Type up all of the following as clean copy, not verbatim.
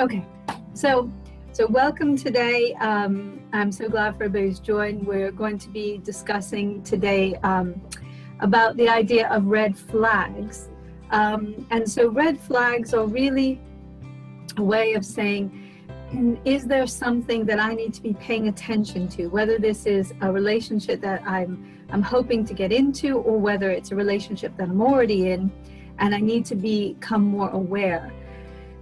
Okay, so welcome today. I'm so glad for everybody's joined. We're going to be discussing today about the idea of red flags. And so red flags are really a way of saying, is there something that I need to be paying attention to, whether this is a relationship that I'm hoping to get into, or whether it's a relationship that I'm already in, and I need to become more aware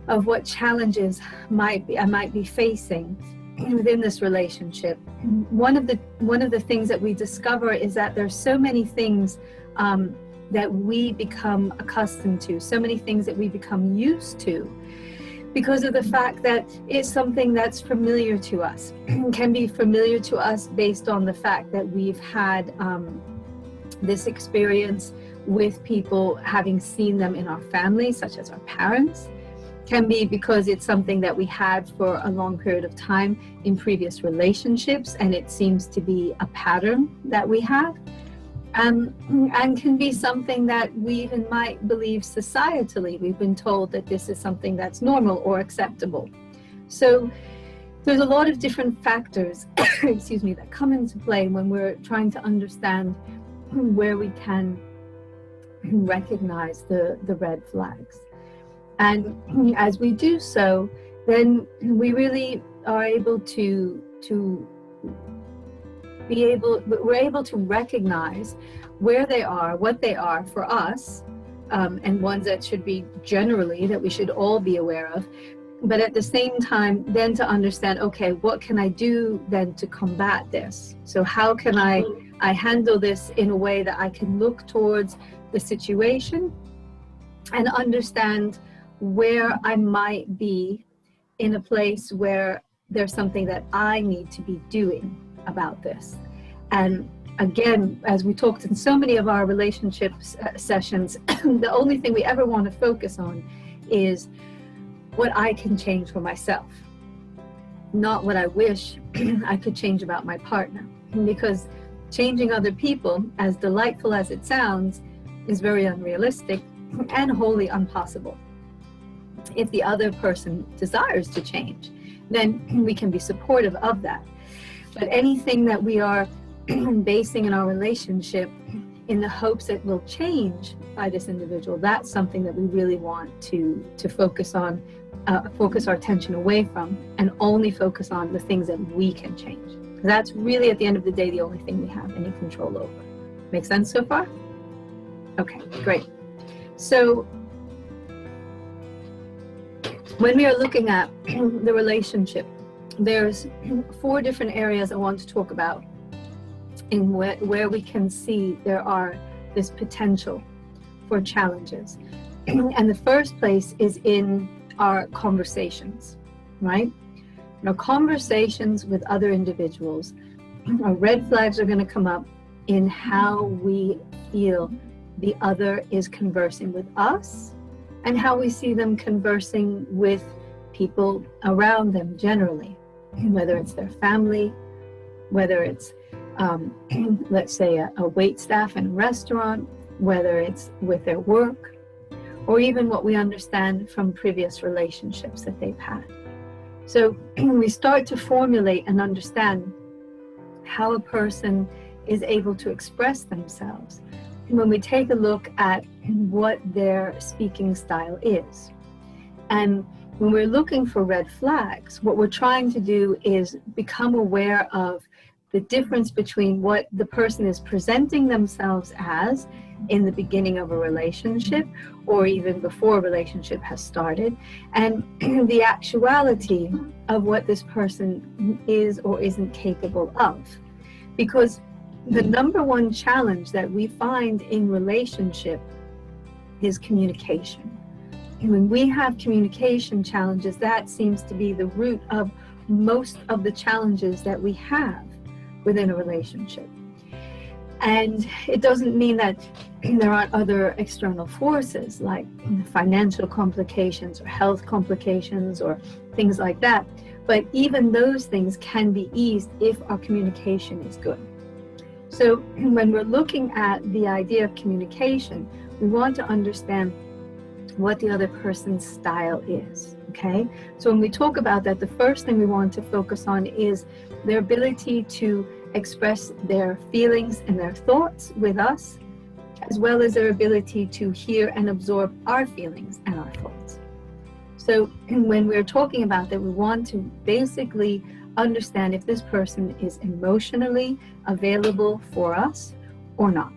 of what challenges I might be facing within this relationship. One of the things that we discover is that there's so many things that we become accustomed to, so many things that we become used to, because of the fact that it's something that's familiar to us. Can be familiar to us based on the fact that we've had this experience with people, having seen them in our family, such as our parents. Can be because it's something that we had for a long period of time in previous relationships, and it seems to be a pattern that we have. And can be something that we even might believe societally. We've been told that this is something that's normal or acceptable. So there's a lot of different factors, excuse me, that come into play when we're trying to understand where we can recognize the red flags. And as we do so, then we really are able we're able to recognize where they are, what they are for us, and ones that should be generally, that we should all be aware of. But at the same time, then to understand, okay, what can I do then to combat this? So how can I handle this in a way that I can look towards the situation and understand where I might be in a place where there's something that I need to be doing about this. And again, as we talked in so many of our relationship sessions, the only thing we ever want to focus on is what I can change for myself, not what I wish I could change about my partner. Because changing other people, as delightful as it sounds, is very unrealistic and wholly impossible. If the other person desires to change, then we can be supportive of that. But anything that we are basing in our relationship in the hopes that will change by this individual, that's something that we really want to focus on, focus our attention away from, and only focus on the things that we can change. That's really, at the end of the day, the only thing we have any control over. Make sense so far? Okay, great. So when we are looking at the relationship, there's 4 different areas I want to talk about in where we can see there are this potential for challenges. And the first place is in our conversations, right? In our conversations with other individuals, our red flags are going to come up in how we feel the other is conversing with us, and how we see them conversing with people around them generally, whether it's their family, whether it's, let's say, a wait staff in a restaurant, whether it's with their work, or even what we understand from previous relationships that they've had. So we start to formulate and understand how a person is able to express themselves when we take a look at what their speaking style is. And when we're looking for red flags, what we're trying to do is become aware of the difference between what the person is presenting themselves as in the beginning of a relationship, or even before a relationship has started, and the actuality of what this person is or isn't capable of. Because the number one challenge that we find in relationship is communication. When we have communication challenges, that seems to be the root of most of the challenges that we have within a relationship. And it doesn't mean that there aren't other external forces like financial complications or health complications or things like that. But even those things can be eased if our communication is good. So when we're looking at the idea of communication, we want to understand what the other person's style is, okay? So when we talk about that, the first thing we want to focus on is their ability to express their feelings and their thoughts with us, as well as their ability to hear and absorb our feelings and our thoughts. So when we're talking about that, we want to basically understand if this person is emotionally available for us or not.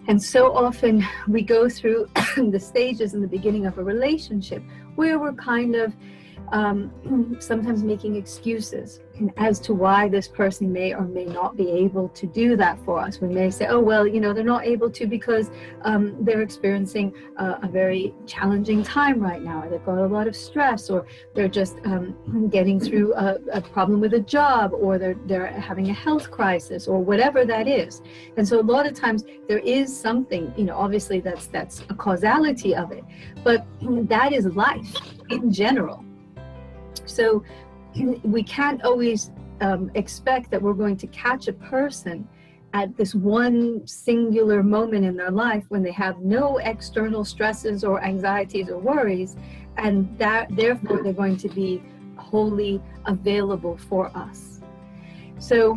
And so often we go through the stages in the beginning of a relationship where we're kind of sometimes making excuses as to why this person may or may not be able to do that for us. We may say, oh, well, you know, they're not able to because they're experiencing a very challenging time right now, or they've got a lot of stress, or they're just getting through a problem with a job, or they're having a health crisis, or whatever that is. And so a lot of times there is something, you know, obviously that's a causality of it, but that is life in general. So we can't always expect that we're going to catch a person at this one singular moment in their life when they have no external stresses or anxieties or worries, and that therefore they're going to be wholly available for us. So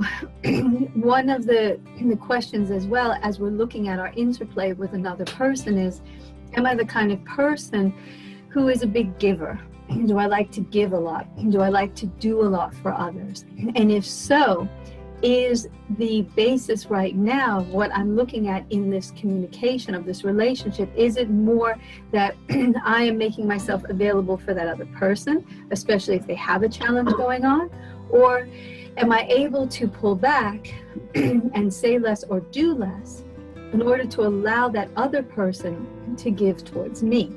one of the questions as well as we're looking at our interplay with another person is, am I the kind of person who is a big giver? Do I like to give a lot? Do I like to do a lot for others? And if so, is the basis right now, what I'm looking at in this communication of this relationship, is it more that I am making myself available for that other person, especially if they have a challenge going on? Or am I able to pull back and say less or do less in order to allow that other person to give towards me?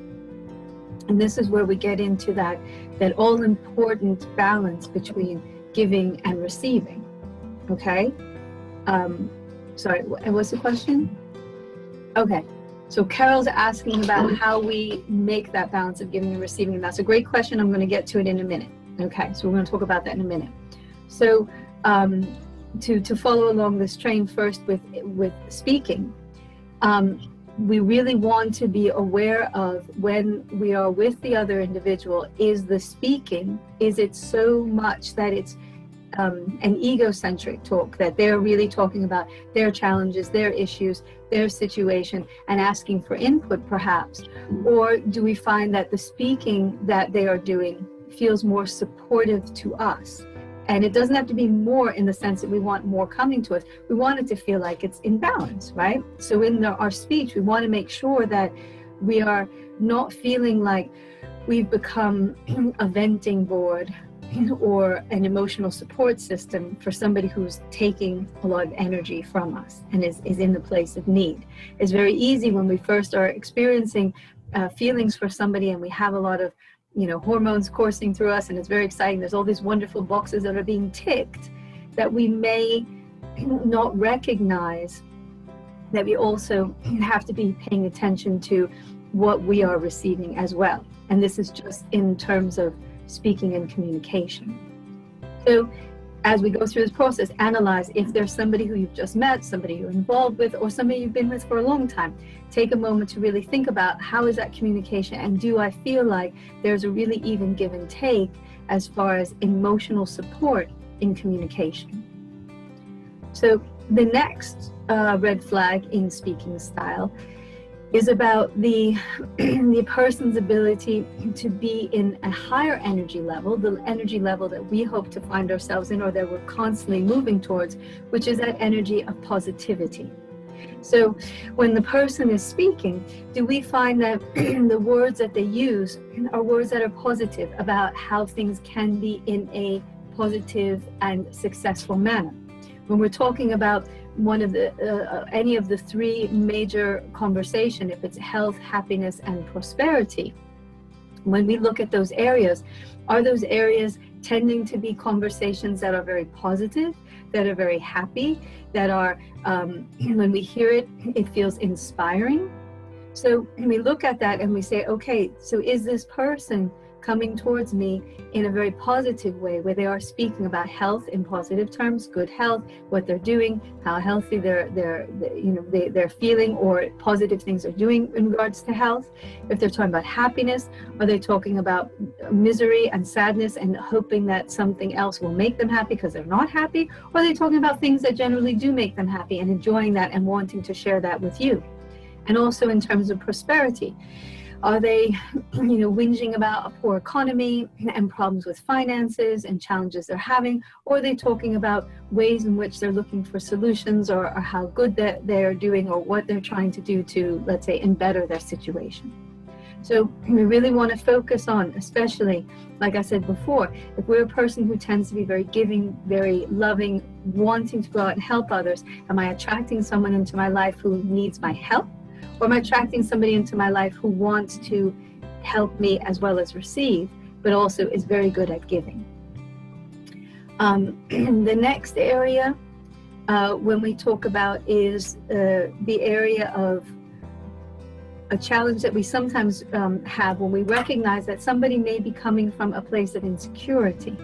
And this is where we get into that all-important balance between giving and receiving, okay? Sorry, what's the question? Okay, so Carol's asking about how we make that balance of giving and receiving, and that's a great question. I'm going to get to it in a minute. Okay, so we're going to talk about that in a minute. So to follow along this train first with speaking, we really want to be aware of when we are with the other individual, is the speaking, is it so much that it's an egocentric talk, that they're really talking about their challenges, their issues, their situation, and asking for input perhaps? Or do we find that the speaking that they are doing feels more supportive to us? And it doesn't have to be more in the sense that we want more coming to us. We want it to feel like it's in balance, right? So in our speech, we want to make sure that we are not feeling like we've become a venting board or an emotional support system for somebody who's taking a lot of energy from us and is in the place of need. It's very easy when we first are experiencing feelings for somebody and we have a lot of hormones coursing through us, and it's very exciting. There's all these wonderful boxes that are being ticked, that we may not recognize that we also have to be paying attention to what we are receiving as well. And this is just in terms of speaking and communication. So as we go through this process, analyze if there's somebody who you've just met, somebody you're involved with, or somebody you've been with for a long time. Take a moment to really think about, how is that communication, and do I feel like there's a really even give and take as far as emotional support in communication? So the next red flag in speaking style is about the person's ability to be in a higher energy level, the energy level that we hope to find ourselves in, or that we're constantly moving towards, which is that energy of positivity. So when the person is speaking, do we find that the words that they use are words that are positive about how things can be in a positive and successful manner? When we're talking about one of the any of the three major conversation, if it's health, happiness, and prosperity, when we look at those areas, are those areas tending to be conversations that are very positive, that are very happy, that are when we hear it, it feels inspiring? So we look at that and we say, okay, so is this person coming towards me in a very positive way, where they are speaking about health in positive terms, good health, what they're doing, how healthy they're feeling, or positive things they're doing in regards to health. If they're talking about happiness, are they talking about misery and sadness and hoping that something else will make them happy because they're not happy? Or are they talking about things that generally do make them happy and enjoying that and wanting to share that with you? And also in terms of prosperity, are they, whinging about a poor economy and problems with finances and challenges they're having? Or are they talking about ways in which they're looking for solutions, or how good they're doing, or what they're trying to do to, let's say, better their situation? So we really want to focus on, especially, like I said before, if we're a person who tends to be very giving, very loving, wanting to go out and help others, am I attracting someone into my life who needs my help? Or am I attracting somebody into my life who wants to help me as well as receive, but also is very good at giving? The next area when we talk about is the area of a challenge that we sometimes have when we recognize that somebody may be coming from a place of insecurity.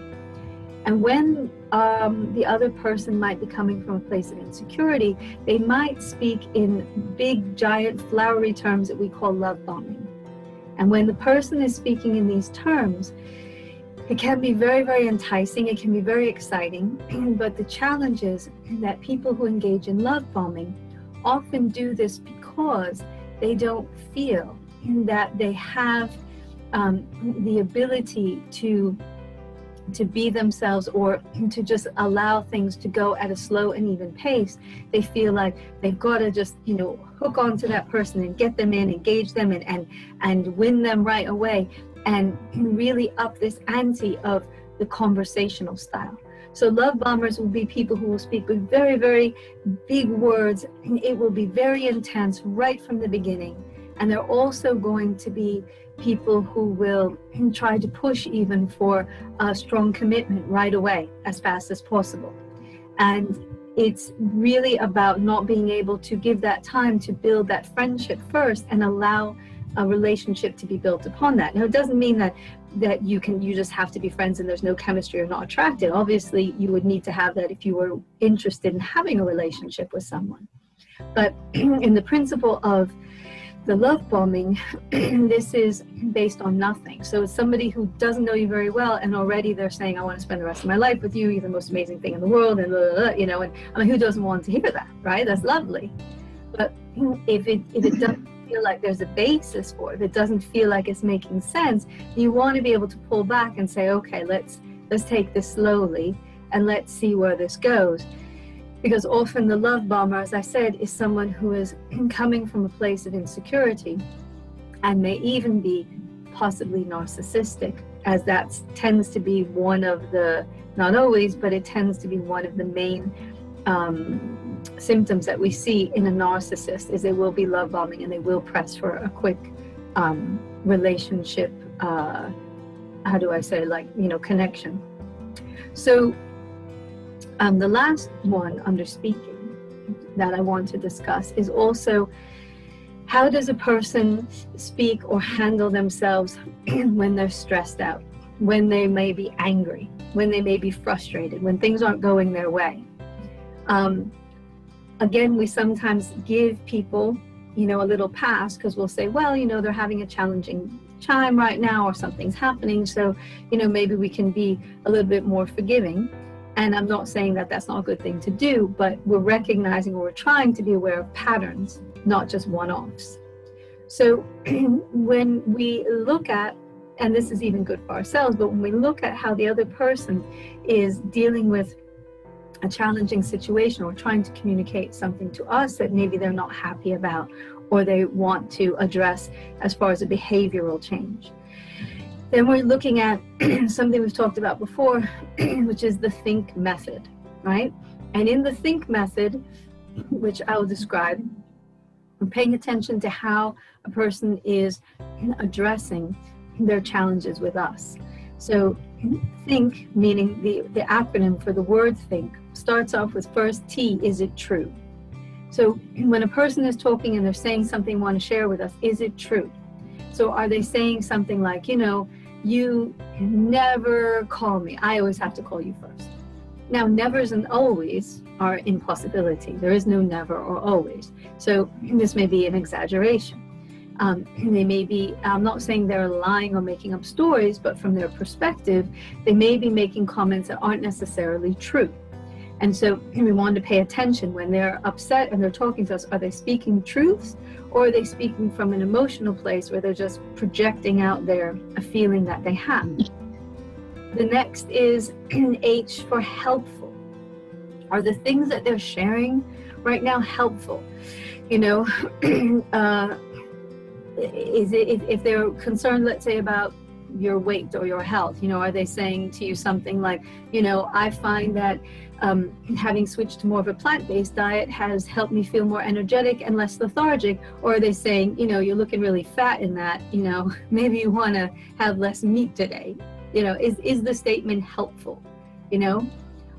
And when the other person might be coming from a place of insecurity, they might speak in big, giant, flowery terms that we call love bombing. And when the person is speaking in these terms, it can be very, very enticing. It can be very exciting. But the challenge is that people who engage in love bombing often do this because they don't feel that they have the ability to be themselves, or to just allow things to go at a slow and even pace. They feel like they've got to just, hook onto that person and get them in, engage them, and win them right away, and really up this ante of the conversational style. So love bombers will be people who will speak with very, very big words. It will be very intense right from the beginning. And they're also going to be people who will try to push even for a strong commitment right away, as fast as possible. And it's really about not being able to give that time to build that friendship first and allow a relationship to be built upon that. Now, it doesn't mean that you just have to be friends and there's no chemistry or not attracted. Obviously, you would need to have that if you were interested in having a relationship with someone. But in the principle of the love bombing, this is based on nothing. So it's somebody who doesn't know you very well, and already they're saying, I want to spend the rest of my life with you, you're the most amazing thing in the world, and and I mean, who doesn't want to hear that, right? That's lovely. But if it doesn't feel like there's a basis for it, if it doesn't feel like it's making sense, you want to be able to pull back and say, okay, let's take this slowly and let's see where this goes. Because often the love bomber, as I said, is someone who is coming from a place of insecurity, and may even be possibly narcissistic, as that tends to be one of the, not always, but it tends to be one of the main symptoms that we see in a narcissist, is they will be love bombing and they will press for a quick relationship, connection. So the last one under speaking that I want to discuss is also, how does a person speak or handle themselves when they're stressed out, when they may be angry, when they may be frustrated, when things aren't going their way. Again, we sometimes give people, a little pass, because we'll say, well, they're having a challenging time right now, or something's happening, so, maybe we can be a little bit more forgiving. And I'm not saying that that's not a good thing to do, but we're recognizing, or we're trying to be aware of patterns, not just one-offs. So when we look at, and this is even good for ourselves, but when we look at how the other person is dealing with a challenging situation, or trying to communicate something to us that maybe they're not happy about, or they want to address as far as a behavioral change, then we're looking at something we've talked about before, which is the think method, right? And in the think method, which I will describe, we're paying attention to how a person is addressing their challenges with us. So think, meaning the acronym for the word think, starts off with first T, is it true? So when a person is talking and they're saying something they want to share with us, is it true? So are they saying something like, you never call me. I always have to call you first. Now, nevers and always are impossibility. There is no never or always. So this may be an exaggeration. They may be, I'm not saying they're lying or making up stories, but from their perspective, they may be making comments that aren't necessarily true. And so we want to pay attention when they're upset and they're talking to us. Are they speaking truths, or are they speaking from an emotional place where they're just projecting out a feeling that they have? The next is H for helpful. Are the things that they're sharing right now helpful? You know, is it, if they're concerned, let's say, about your weight or your health, you know, are they saying to you something like, you know, I find that having switched to more of a plant-based diet has helped me feel more energetic and less lethargic? Or are they saying, you know, you're looking really fat in that, you know, maybe you want to have less meat today? You know, is the statement helpful? You know,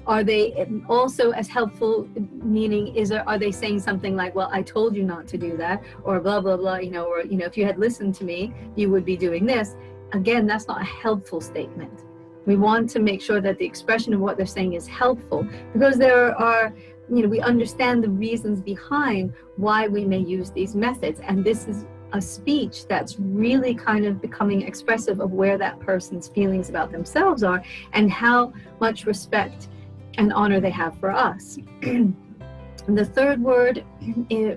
are they also as helpful, meaning are they saying something like, well, I told you not to do that, or blah, blah, blah, you know, or, you know, if you had listened to me, you would be doing this. Again, that's not a helpful statement. We want to make sure that the expression of what they're saying is helpful, because there are, you know, we understand the reasons behind why we may use these methods. And this is a speech that's really kind of becoming expressive of where that person's feelings about themselves are and how much respect and honor they have for us. The third word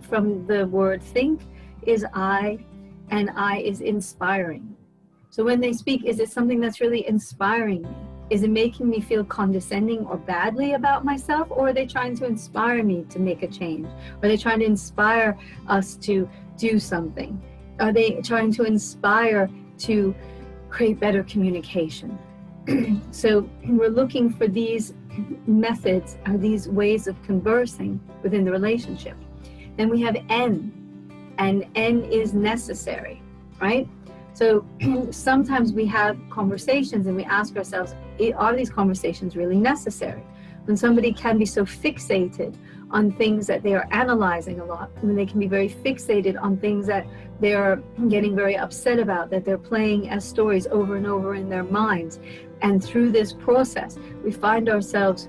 from the word think is I, and I is inspiring. So when they speak, is it something that's really inspiring me? Is it making me feel condescending or badly about myself? Or are they trying to inspire me to make a change? Are they trying to inspire us to do something? Are they trying to inspire to create better communication? So we're looking for these methods, or these ways of conversing within the relationship. Then we have N, and N is necessary, right? So sometimes we have conversations and we ask ourselves, are these conversations really necessary? When somebody can be so fixated on things that they are analyzing a lot, when they can be very fixated on things that they're getting very upset about, that they're playing as stories over and over in their minds. And through this process, we find ourselves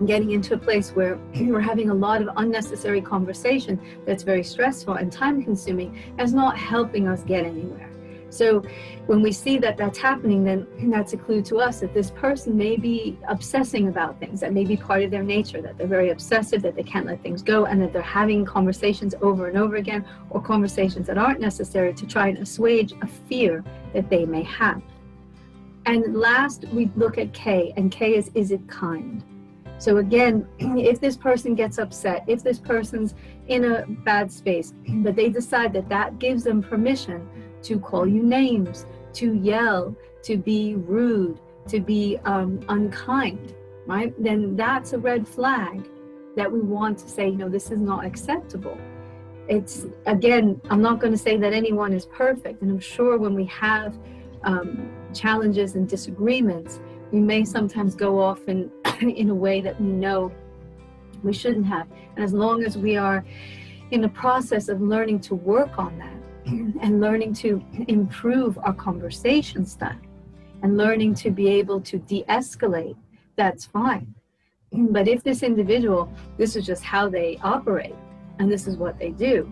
getting into a place where we're having a lot of unnecessary conversation that's very stressful and time consuming, and it's not helping us get anywhere. So when we see that that's happening, then that's a clue to us that this person may be obsessing about things, that may be part of their nature, that they're very obsessive, that they can't let things go, and that they're having conversations over and over again, or conversations that aren't necessary to try and assuage a fear that they may have. And last, we look at K, and K is it kind? So again, if this person gets upset, if this person's in a bad space, but they decide that that gives them permission to call you names, to yell, to be rude, to be unkind, right? Then that's a red flag that we want to say, you know, this is not acceptable. It's, again, I'm not going to say that anyone is perfect, and I'm sure when we have challenges and disagreements, we may sometimes go off in a way that we know we shouldn't have. And as long as we are in the process of learning to work on that, and learning to improve our conversation style, and learning to be able to de-escalate, that's fine. But if this individual, this is just how they operate, and this is what they do.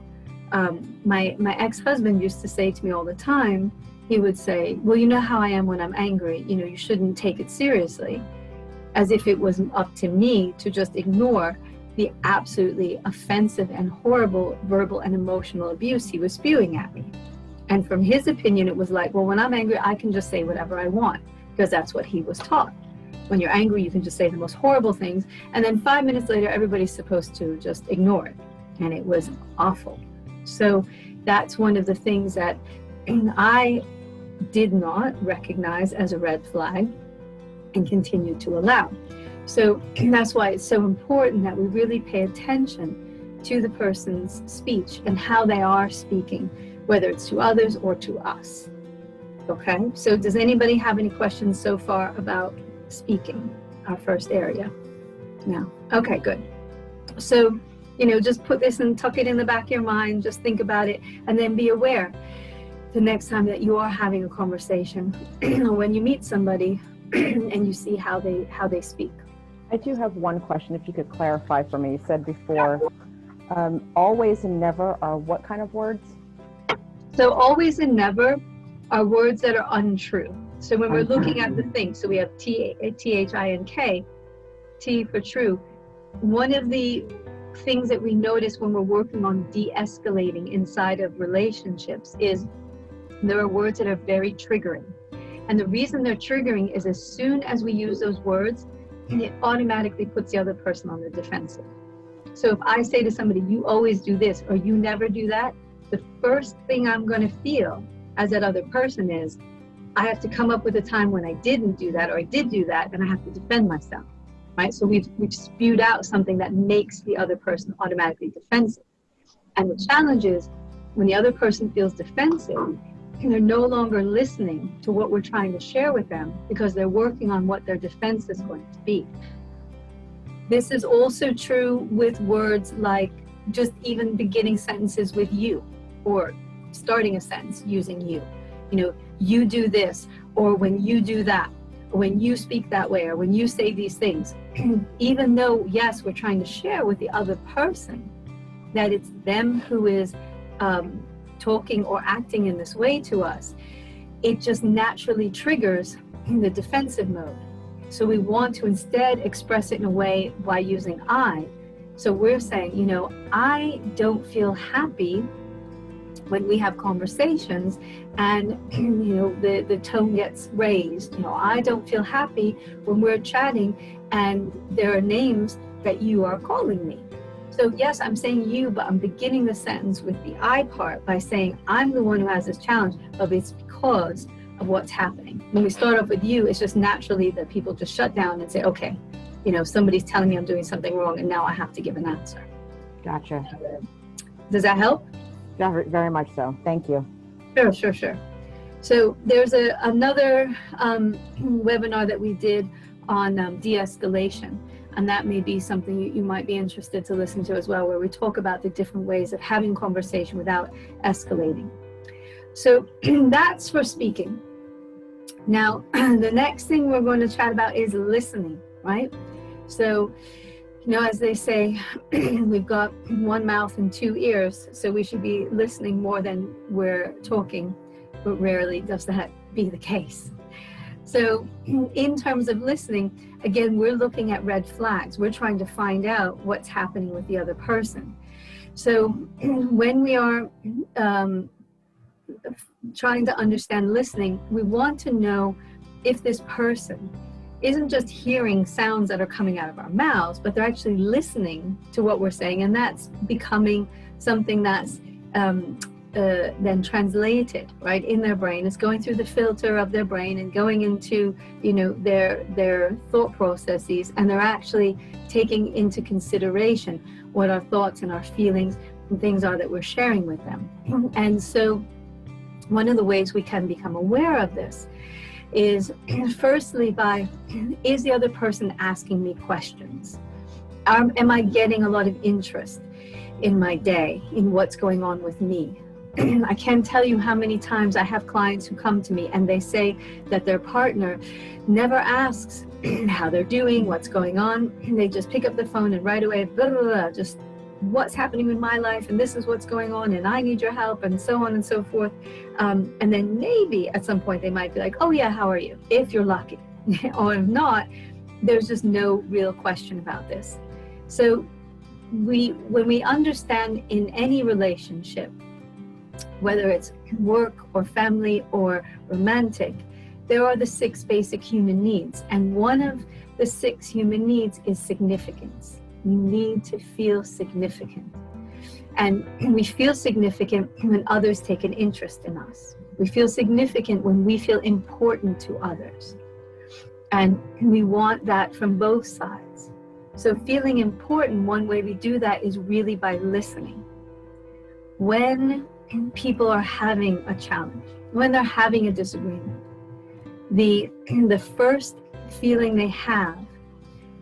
My ex-husband used to say to me all the time, he would say, well, you know how I am when I'm angry, you know, you shouldn't take it seriously, as if it was up to me to just ignore the absolutely offensive and horrible verbal and emotional abuse he was spewing at me. And from his opinion, it was like, well, when I'm angry, I can just say whatever I want, because that's what he was taught. When you're angry, you can just say the most horrible things, and then 5 minutes later, everybody's supposed to just ignore it. And it was awful. So that's one of the things that I did not recognize as a red flag and continued to allow. So that's why it's so important that we really pay attention to the person's speech and how they are speaking, whether it's to others or to us. Okay, so does anybody have any questions so far about speaking, our first area? No? Okay, good. So, you know, just put this and tuck it in the back of your mind, just think about it, and then be aware. the next time that you are having a conversation, when you meet somebody and you see how they speak. I do have one question, if you could clarify for me. You said before, always and never are what kind of words? So always and never are words that are untrue. So when we're looking at the thing, so we have T-H-I-N-K, T for true. One of the things that we notice when we're working on de-escalating inside of relationships is there are words that are very triggering. And the reason they're triggering is as soon as we use those words, it automatically puts the other person on the defensive. So if I say to somebody, you always do this, or you never do that, the first thing I'm going to feel as that other person is, I have to come up with a time when I didn't do that, or I did do that, and I have to defend myself, right? So we've spewed out something that makes the other person automatically defensive. And the challenge is when the other person feels defensive, they're no longer listening to what we're trying to share with them because they're working on what their defense is going to be. This is also true with words like just even beginning sentences with you, or starting a sentence using you. You know, you do this, or when you do that, or when you speak that way, or when you say these things. Even though, yes, we're trying to share with the other person that it's them who is talking or acting in this way to us, it just naturally triggers the defensive mode. So we want to instead express it in a way by using I. So we're saying, you know, I don't feel happy when we have conversations and, you know, the tone gets raised. You know, I don't feel happy when we're chatting and there are names that you are calling me. So yes, I'm saying you, but I'm beginning the sentence with the I part by saying I'm the one who has this challenge, but it's because of what's happening. When we start off with you, it's just naturally that people just shut down and say, okay, you know, somebody's telling me I'm doing something wrong and now I have to give an answer. Gotcha. Does that help? Yeah, very much so. Thank you. Sure. So there's another webinar that we did on de-escalation. And that may be something you might be interested to listen to as well, where we talk about the different ways of having conversation without escalating. So that's for speaking. Now, the next thing we're going to chat about is listening, right? So, you know, as they say, we've got one mouth and two ears, so we should be listening more than we're talking, but rarely does that be the case. So in terms of listening, again, we're looking at red flags. We're trying to find out what's happening with the other person. So when we are trying to understand listening, we want to know if this person isn't just hearing sounds that are coming out of our mouths, but they're actually listening to what we're saying, and that's becoming something that's then translated right in their brain. It's going through the filter of their brain and going into, you know, their thought processes, and they're actually taking into consideration what our thoughts and our feelings and things are that we're sharing with them. And so one of the ways we can become aware of this is firstly by, is the other person asking me questions? Am I getting a lot of interest in my day, in what's going on with me? I can't tell you how many times I have clients who come to me and they say that their partner never asks how they're doing, what's going on. And they just pick up the phone and right away, blah, blah, blah, just what's happening in my life, and this is what's going on, and I need your help, and so on and so forth. And then maybe at some point they might be like, oh yeah, how are you? If you're lucky. Or if not, there's just no real question about this. So when we understand in any relationship, whether it's work or family or romantic, there are the 6 basic human needs. And one of the 6 human needs is significance. We need to feel significant. And we feel significant when others take an interest in us. We feel significant when we feel important to others. And we want that from both sides. So feeling important, one way we do that is really by listening. When people are having a challenge, when they're having a disagreement, the first feeling they have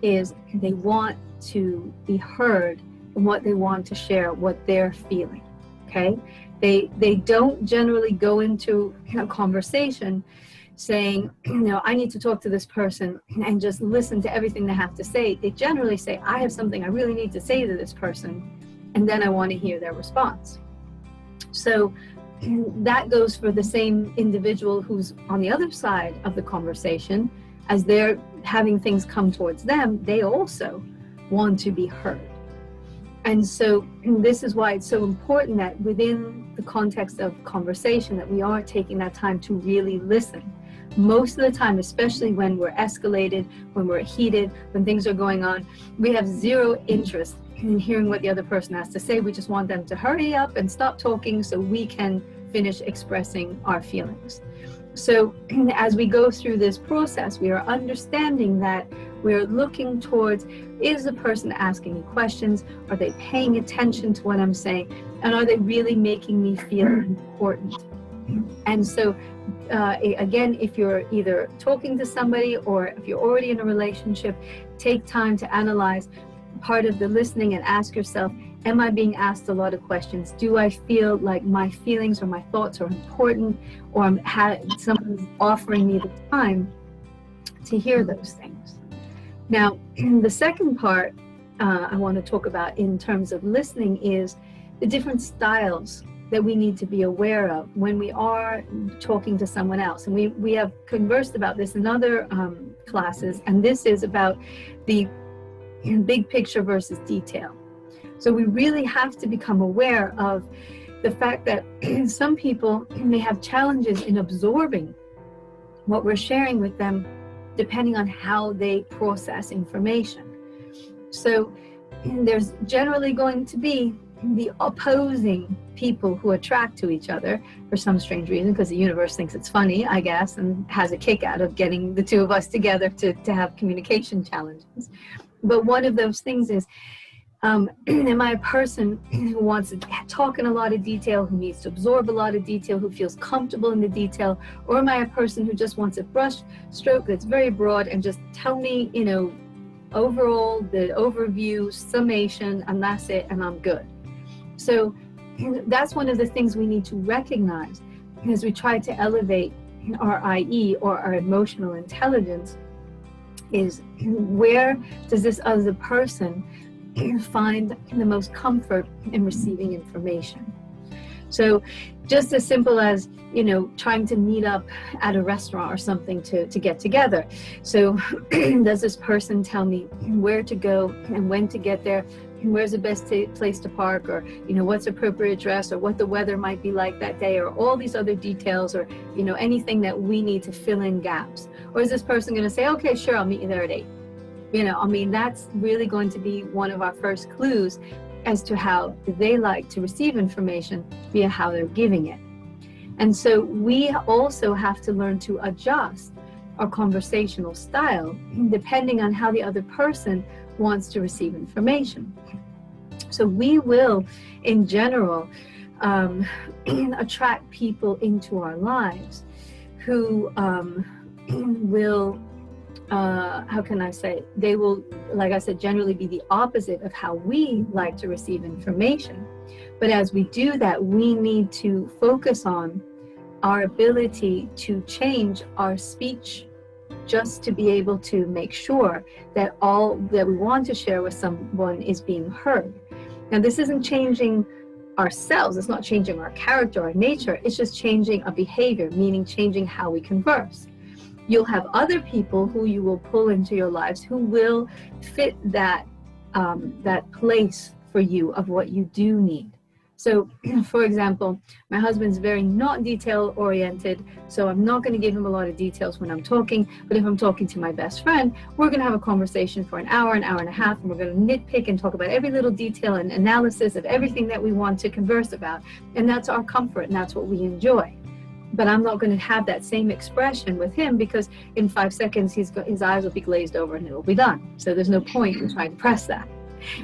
is they want to be heard and what they want to share, what they're feeling, okay? They don't generally go into a conversation saying, I need to talk to this person and just listen to everything they have to say. They generally say, I have something I really need to say to this person, and then I want to hear their response. So that goes for the same individual who's on the other side of the conversation. As they're having things come towards them, they also want to be heard. And so this is why it's so important that within the context of conversation that we are taking that time to really listen. Most of the time, especially when we're escalated, when we're heated, when things are going on, we have zero interest in hearing what the other person has to say. We just want them to hurry up and stop talking so we can finish expressing our feelings. So as we go through this process, we are understanding that we're looking towards, is the person asking me questions? Are they paying attention to what I'm saying? And are they really making me feel important? And so again, if you're either talking to somebody or if you're already in a relationship, take time to analyze part of the listening and ask yourself, am I being asked a lot of questions? Do I feel like my feelings or my thoughts are important, or someone's offering me the time to hear those things? Now, the second part I want to talk about in terms of listening is the different styles that we need to be aware of when we are talking to someone else. And we have conversed about this in other classes, and this is about the big picture versus detail. So we really have to become aware of the fact that some people may have challenges in absorbing what we're sharing with them, depending on how they process information. So there's generally going to be the opposing people who attract to each other for some strange reason, because the universe thinks it's funny, I guess, and has a kick out of getting the two of us together to have communication challenges. But one of those things is, am I a person who wants to talk in a lot of detail, who needs to absorb a lot of detail, who feels comfortable in the detail? Or am I a person who just wants a brush stroke that's very broad and just tell me, overall, the overview, summation, and that's it, and I'm good? So that's one of the things we need to recognize as we try to elevate our IE, or our emotional intelligence, is where does this other person find the most comfort in receiving information? So just as simple as, trying to meet up at a restaurant or something to get together. So does this person tell me where to go and when to get there? Where's the best place to park, or what's appropriate dress, or what the weather might be like that day, or all these other details, or anything that we need to fill in gaps? Or is this person going to say, okay, sure, I'll meet you there at 8? That's really going to be one of our first clues as to how they like to receive information via how they're giving it. And so we also have to learn to adjust our conversational style depending on how the other person wants to receive information. So we will, in general, attract people into our lives who will, how can I say, they will, like I said, generally be the opposite of how we like to receive information. But as we do that, we need to focus on our ability to change our speech, just to be able to make sure that all that we want to share with someone is being heard. Now, this isn't changing ourselves, it's not changing our character or nature, it's just changing a behavior, meaning changing how we converse. You'll have other people who you will pull into your lives who will fit that place for you of what you do need. So, for example, my husband's very not detail oriented, so I'm not going to give him a lot of details when I'm talking. But if I'm talking to my best friend, we're going to have a conversation for an hour and a half, and we're going to nitpick and talk about every little detail and analysis of everything that we want to converse about. And that's our comfort, and that's what we enjoy. But I'm not going to have that same expression with him, because in 5 seconds his eyes will be glazed over and it will be done. So there's no point in trying to press that.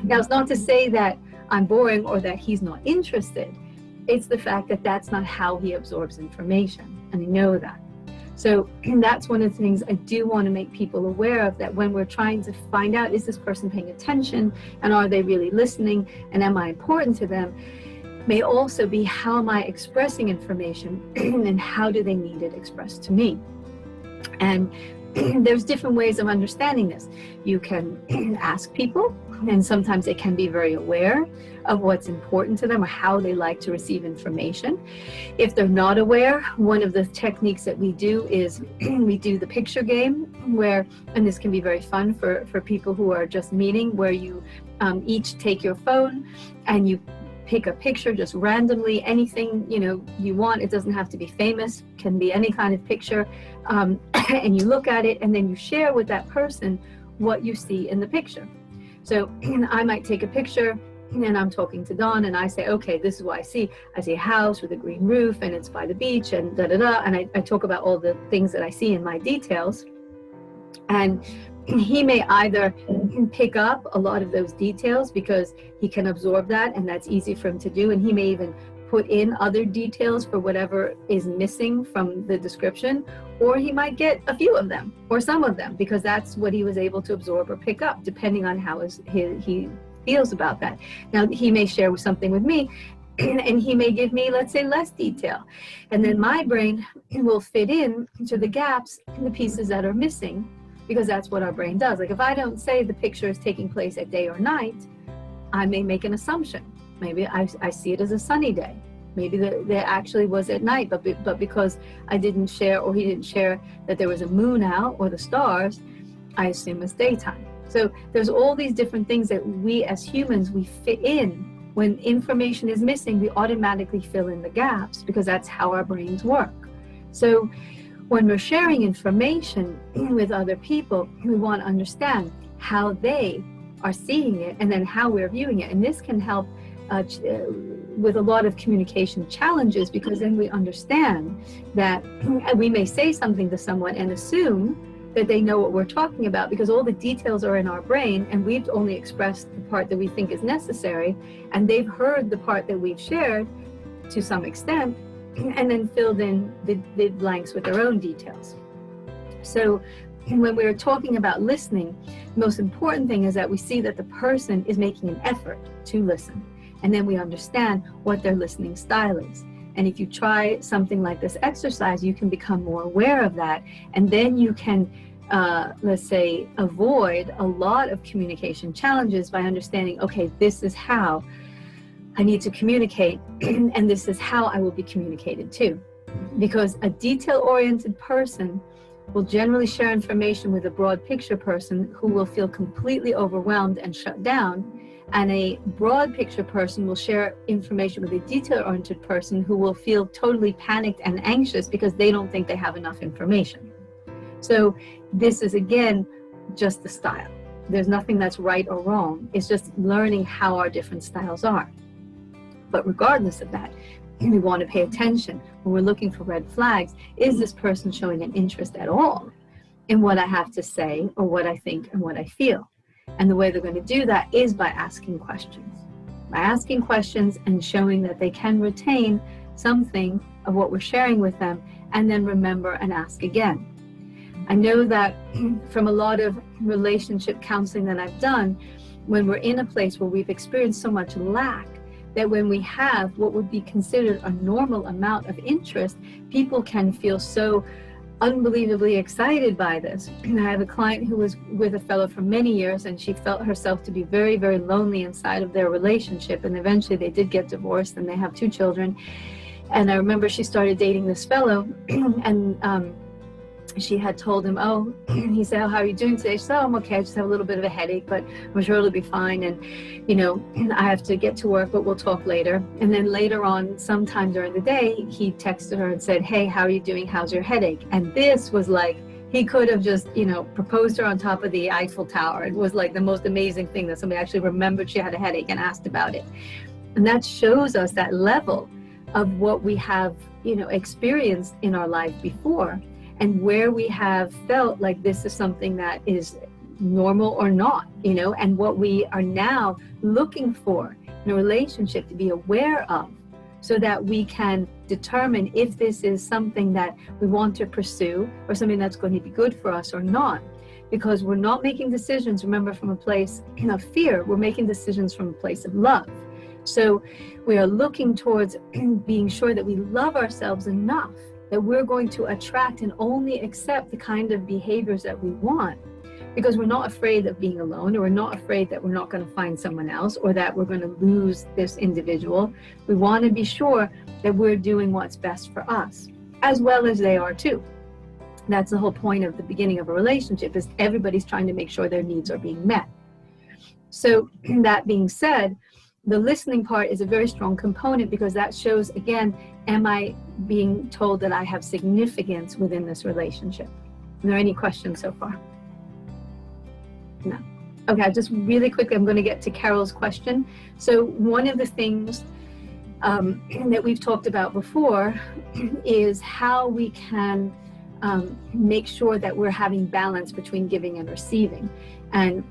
Now, it's not to say that I'm boring or that he's not interested. It's the fact that that's not how he absorbs information, and I know that. So that's one of the things I do want to make people aware of, that when we're trying to find out, is this person paying attention, and are they really listening, and am I important to them? may also be how am I expressing information and how do they need it expressed to me. And there's different ways of understanding this. You can ask people, and sometimes they can be very aware of what's important to them or how they like to receive information. If they're not aware, one of the techniques that we do is we do the picture game, where, and this can be very fun for people who are just meeting, where you each take your phone and you pick a picture just randomly, anything you want. It doesn't have to be famous, can be any kind of picture, and you look at it and then you share with that person what you see in the picture. So I might take a picture and I'm talking to Dawn and I say, okay, this is what I see. I see a house with a green roof and it's by the beach and da-da-da, and I talk about all the things that I see in my details. And he may either pick up a lot of those details because he can absorb that and that's easy for him to do, and he may even put in other details for whatever is missing from the description, or he might get a few of them or some of them because that's what he was able to absorb or pick up, depending on how he feels about that. Now, he may share something with me and he may give me, let's say, less detail, and then my brain will fit in to the gaps and the pieces that are missing, because that's what our brain does. Like if I don't say the picture is taking place at day or night, I may make an assumption. Maybe I see it as a sunny day. Maybe there actually was at night, but because I didn't share, or he didn't share that there was a moon out or the stars, I assume it's daytime. So there's all these different things that we as humans, we fit in. When information is missing, we automatically fill in the gaps because that's how our brains work. So when we're sharing information with other people, we want to understand how they are seeing it and then how we're viewing it. And this can help with a lot of communication challenges, because then we understand that we may say something to someone and assume that they know what we're talking about because all the details are in our brain and we've only expressed the part that we think is necessary, and they've heard the part that we've shared to some extent and then filled in the blanks with their own details. So when we're talking about listening, the most important thing is that we see that the person is making an effort to listen, and then we understand what their listening style is. And if you try something like this exercise, you can become more aware of that, and then you can let's say avoid a lot of communication challenges by understanding, okay, this is how I need to communicate and this is how I will be communicated to. Because a detail-oriented person will generally share information with a broad picture person who will feel completely overwhelmed and shut down, and a broad picture person will share information with a detail-oriented person who will feel totally panicked and anxious because they don't think they have enough information. So this is, again, just the style. There's nothing that's right or wrong. It's just learning how our different styles are. But regardless of that, we want to pay attention when we're looking for red flags. Is this person showing an interest at all in what I have to say or what I think and what I feel? And the way they're going to do that is by asking questions. By asking questions and showing that they can retain something of what we're sharing with them, and then remember and ask again. I know that from a lot of relationship counseling that I've done, when we're in a place where we've experienced so much lack, that when we have what would be considered a normal amount of interest, people can feel so unbelievably excited by this. I have a client who was with a fellow for many years, and she felt herself to be very, very lonely inside of their relationship, and eventually they did get divorced and they have 2 children. And I remember she started dating this fellow and she had told him, oh, he said, oh, how are you doing today? She said, oh, I'm okay, I just have a little bit of a headache, but I'm sure it'll be fine, and I have to get to work, but we'll talk later. And then later on, sometime during the day, he texted her and said, hey, how are you doing? How's your headache? And this was like, he could have just, proposed her on top of the Eiffel Tower. It was like the most amazing thing that somebody actually remembered she had a headache and asked about it. And that shows us that level of what we have, experienced in our life before, and where we have felt like this is something that is normal or not, and what we are now looking for in a relationship to be aware of, so that we can determine if this is something that we want to pursue or something that's going to be good for us or not. Because we're not making decisions, remember, from a place of fear. We're making decisions from a place of love. So we are looking towards being sure that we love ourselves enough that we're going to attract and only accept the kind of behaviors that we want, because we're not afraid of being alone, or we're not afraid that we're not going to find someone else, or that we're going to lose this individual. We want to be sure that we're doing what's best for us, as well as they are too. That's the whole point of the beginning of a relationship, is everybody's trying to make sure their needs are being met. So that being said, the listening part is a very strong component, because that shows, again, am I being told that I have significance within this relationship? Are there any questions so far? No. Okay, just really quickly, I'm going to get to Carol's question. So one of the things that we've talked about before is how we can make sure that we're having balance between giving and receiving. And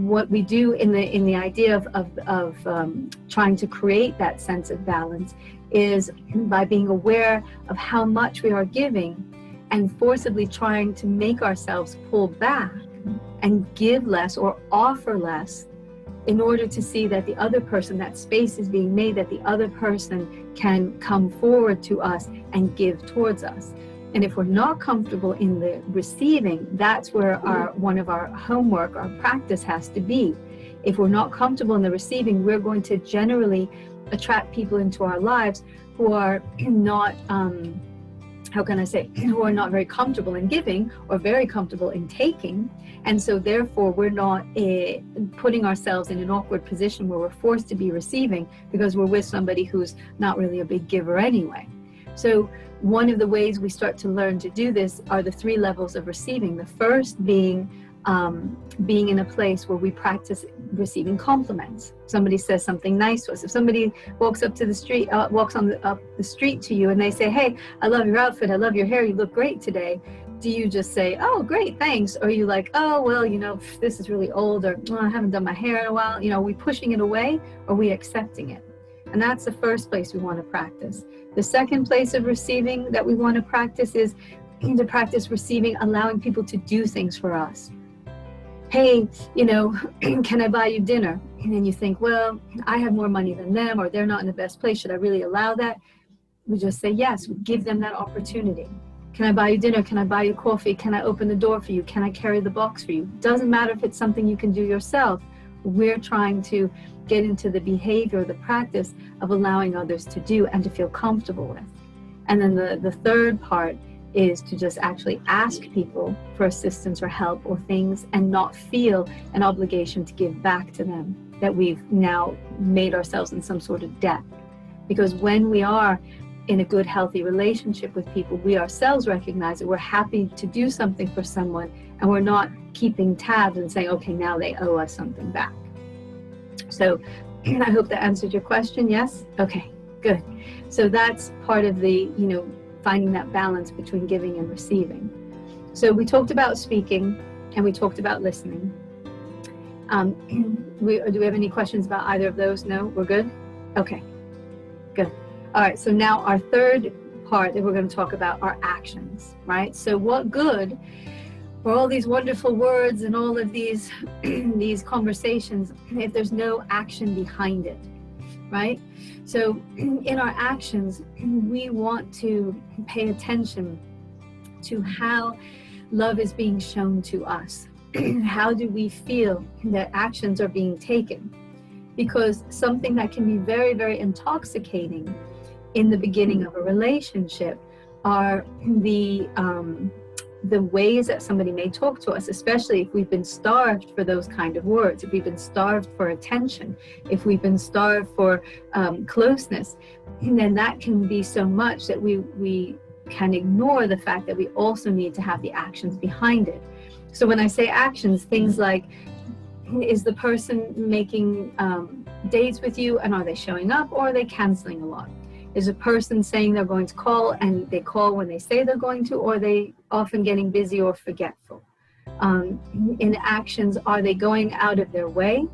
what we do in the idea of trying to create that sense of balance is by being aware of how much we are giving, and forcibly trying to make ourselves pull back and give less or offer less, in order to see that the other person, that space is being made, that the other person can come forward to us and give towards us. And if we're not comfortable in the receiving, that's where one of our homework, our practice has to be. If we're not comfortable in the receiving, we're going to generally attract people into our lives who are not, who are not very comfortable in giving, or very comfortable in taking. And so therefore we're not putting ourselves in an awkward position where we're forced to be receiving, because we're with somebody who's not really a big giver anyway. So one of the ways we start to learn to do this are the 3 levels of receiving. The first being in a place where we practice receiving compliments. Somebody says something nice to us. If somebody walks up to the street, up the street to you, and they say, "Hey, I love your outfit, I love your hair, you look great today," do you just say, "Oh, great, thanks"? Or are you like, "Oh, well, this is really old," or "Oh, I haven't done my hair in a while"? Are we pushing it away, or are we accepting it? And that's the first place we want to practice. The second place of receiving that we want to practice is to practice receiving, allowing people to do things for us. Hey, can I buy you dinner? And then you think, well, I have more money than them, or they're not in the best place. Should I really allow that? We just say yes. We give them that opportunity. Can I buy you dinner? Can I buy you coffee? Can I open the door for you? Can I carry the box for you? Doesn't matter if it's something you can do yourself. We're trying to get into the behavior, the practice of allowing others to do and to feel comfortable with. And then the third part is to just actually ask people for assistance or help or things, and not feel an obligation to give back to them, that we've now made ourselves in some sort of debt. Because when we are in a good, healthy relationship with people, we ourselves recognize that we're happy to do something for someone, and we're not keeping tabs and saying, okay, now they owe us something back. So I hope that answered your question. Yes? Okay, good. So that's part of the, finding that balance between giving and receiving. So we talked about speaking, and we talked about listening. Do we have any questions about either of those? No? We're good? Okay, good. All right, so now our third part that we're going to talk about are actions, right? So what good for all these wonderful words and all of these these conversations if there's no action behind it, right? So in our actions, we want to pay attention to how love is being shown to us. How do we feel that actions are being taken? Because something that can be very, very intoxicating in the beginning of a relationship are the ways that somebody may talk to us, especially if we've been starved for those kind of words, if we've been starved for attention, if we've been starved for closeness, then that can be so much that we can ignore the fact that we also need to have the actions behind it. So when I say actions, things like, is the person making dates with you, and are they showing up, or are they canceling a lot? Is a person saying they're going to call and they call when they say they're going to, or are they often getting busy or forgetful? In actions, are they going out of their way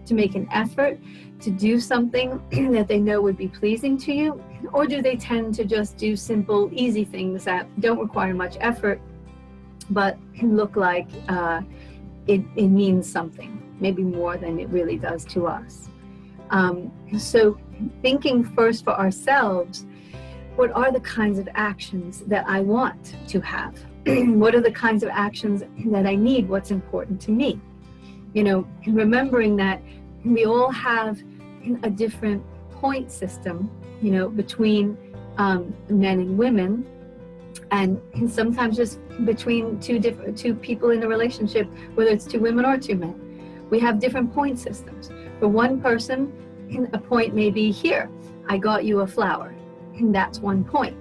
to make an effort to do something that they know would be pleasing to you? Or do they tend to just do simple, easy things that don't require much effort, but look like it means something, maybe more than it really does to us? So thinking first for ourselves, what are the kinds of actions that I want to have? What are the kinds of actions that I need? What's important to me? You know, remembering that we all have a different point system, you know, between men and women, and sometimes just between two people in a relationship, whether it's two women or two men. We have different point systems. For one person, a point may be here, I got you a flower, and that's one point.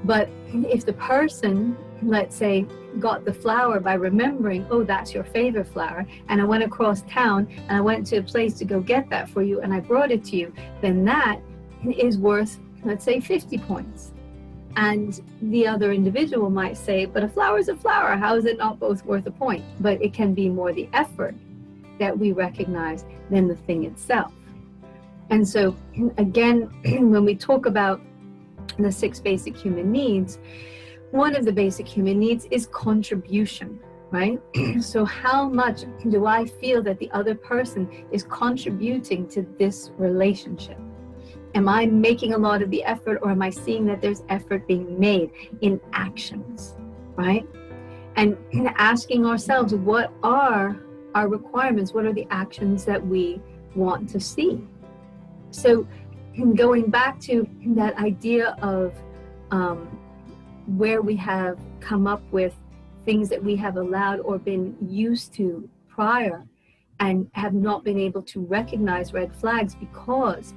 But if the person, let's say, got the flower by remembering, oh, that's your favorite flower, and I went across town and I went to a place to go get that for you and I brought it to you, then that is worth, let's say, 50 points. And the other individual might say, but a flower is a flower, how is it not both worth a point? But it can be more the effort that we recognize than the thing itself. And so again, when we talk about the 6 basic human needs, one of the basic human needs is contribution, right? So how much do I feel that the other person is contributing to this relationship? Am I making a lot of the effort, or am I seeing that there's effort being made in actions, right? And asking ourselves, what are our requirements? What are the actions that we want to see? So going back to that idea of where we have come up with things that we have allowed or been used to prior and have not been able to recognize red flags because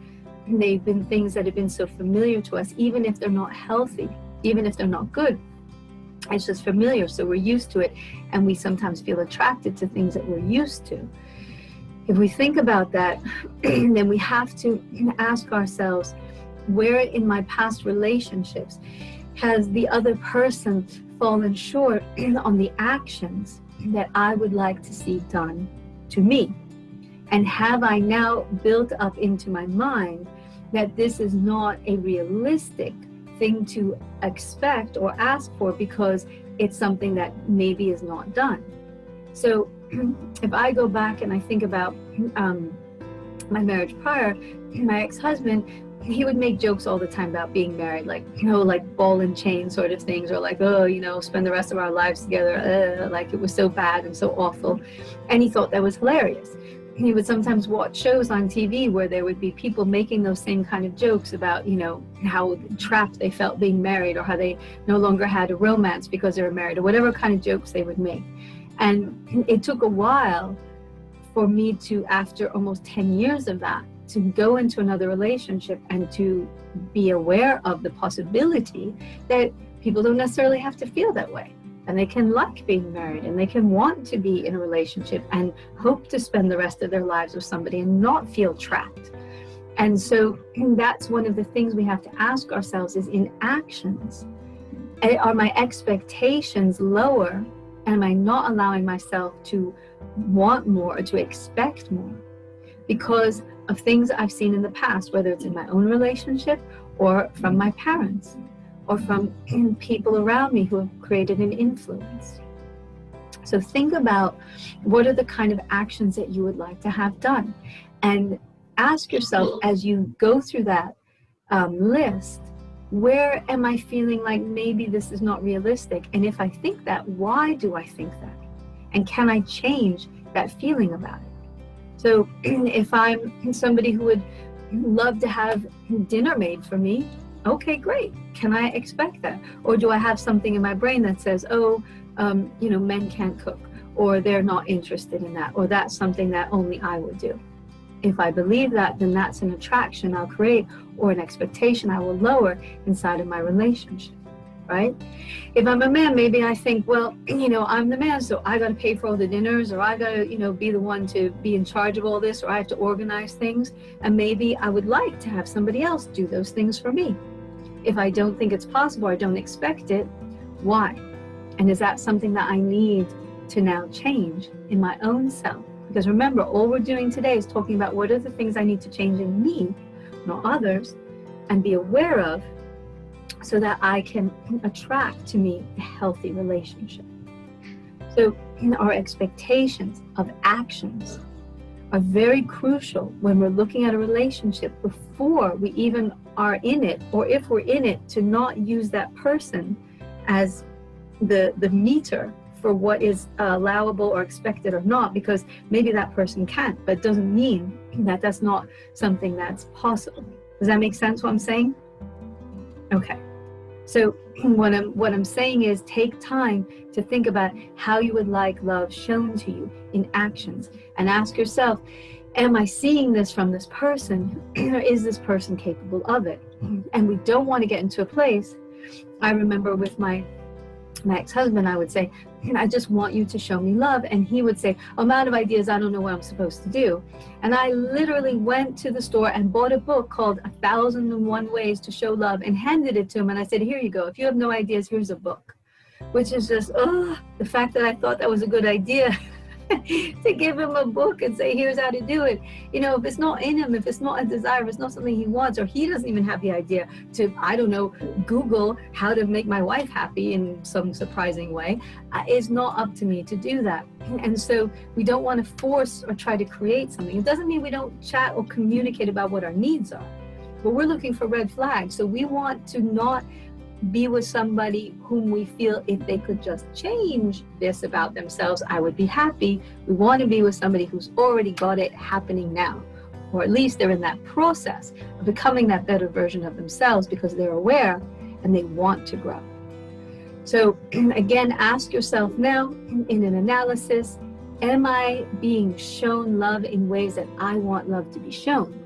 they've been things that have been so familiar to us, even if they're not healthy, even if they're not good. It's just familiar, so we're used to it, and we sometimes feel attracted to things that we're used to. If we think about that, then we have to ask ourselves, where in my past relationships has the other person fallen short on the actions that I would like to see done to me? And have I now built up into my mind that this is not a realistic thing to expect or ask for because it's something that maybe is not done? So if I go back and I think about my marriage prior, my ex-husband, he would make jokes all the time about being married, like, you know, like ball and chain sort of things, or like, oh, you know, spend the rest of our lives together, like it was so bad and so awful. And he thought that was hilarious. He would sometimes watch shows on TV where there would be people making those same kind of jokes about, you know, how trapped they felt being married, or how they no longer had a romance because they were married, or whatever kind of jokes they would make. And it took a while for me to, after almost 10 years of that, to go into another relationship and to be aware of the possibility that people don't necessarily have to feel that way. And they can like being married, and they can want to be in a relationship and hope to spend the rest of their lives with somebody and not feel trapped. And so that's one of the things we have to ask ourselves is, in actions, are my expectations lower? Am I not allowing myself to want more or to expect more because of things I've seen in the past, whether it's in my own relationship or from my parents or from people around me who have created an influence? So think about, what are the kind of actions that you would like to have done? And ask yourself, as you go through that list, where am I feeling like maybe this is not realistic? And if I think that, why do I think that? And can I change that feeling about it? So if I'm somebody who would love to have dinner made for me, okay, great. Can I expect that? Or do I have something in my brain that says, oh, you know, men can't cook, or they're not interested in that, or that's something that only I would do? If I believe that, then that's an attraction I'll create, or an expectation I will lower inside of my relationship, right? If I'm a man, maybe I think, well, you know, I'm the man, so I got to pay for all the dinners, or I got to, you know, be the one to be in charge of all this, or I have to organize things. And maybe I would like to have somebody else do those things for me. If I don't think it's possible, I don't expect it, why? And is that something that I need to now change in my own self? Because remember, all we're doing today is talking about what are the things I need to change in me, not others, and be aware of, so that I can attract to me a healthy relationship. So in our expectations of actions, are very crucial when we're looking at a relationship before we even are in it, or if we're in it, to not use that person as the meter for what is allowable or expected or not, because maybe that person can't, but it doesn't mean that that's not something that's possible. Does that make sense what I'm saying? Okay. So what I'm saying is, take time to think about how you would like love shown to you in actions, and ask yourself, am I seeing this from this person, or is this person capable of it? And we don't want to get into a place. I remember with my ex-husband, I would say, I just want you to show me love. And he would say, I'm out of ideas, I don't know what I'm supposed to do. And I literally went to the store and bought a book called 1001 Ways to Show Love and handed it to him. And I said, here you go. If you have no ideas, here's a book. Which is just, the fact that I thought that was a good idea to give him a book and say, here's how to do it. You know, if it's not in him, if it's not a desire, if it's not something he wants, or he doesn't even have the idea to, I don't know, Google how to make my wife happy in some surprising way, it's not up to me to do that. And so we don't want to force or try to create something. It doesn't mean we don't chat or communicate about what our needs are, but we're looking for red flags. So we want to not be with somebody whom we feel, if they could just change this about themselves, I would be happy. We want to be with somebody who's already got it happening now, or at least they're in that process of becoming that better version of themselves, because they're aware and they want to grow. So again, ask yourself now in an analysis, am I being shown love in ways that I want love to be shown?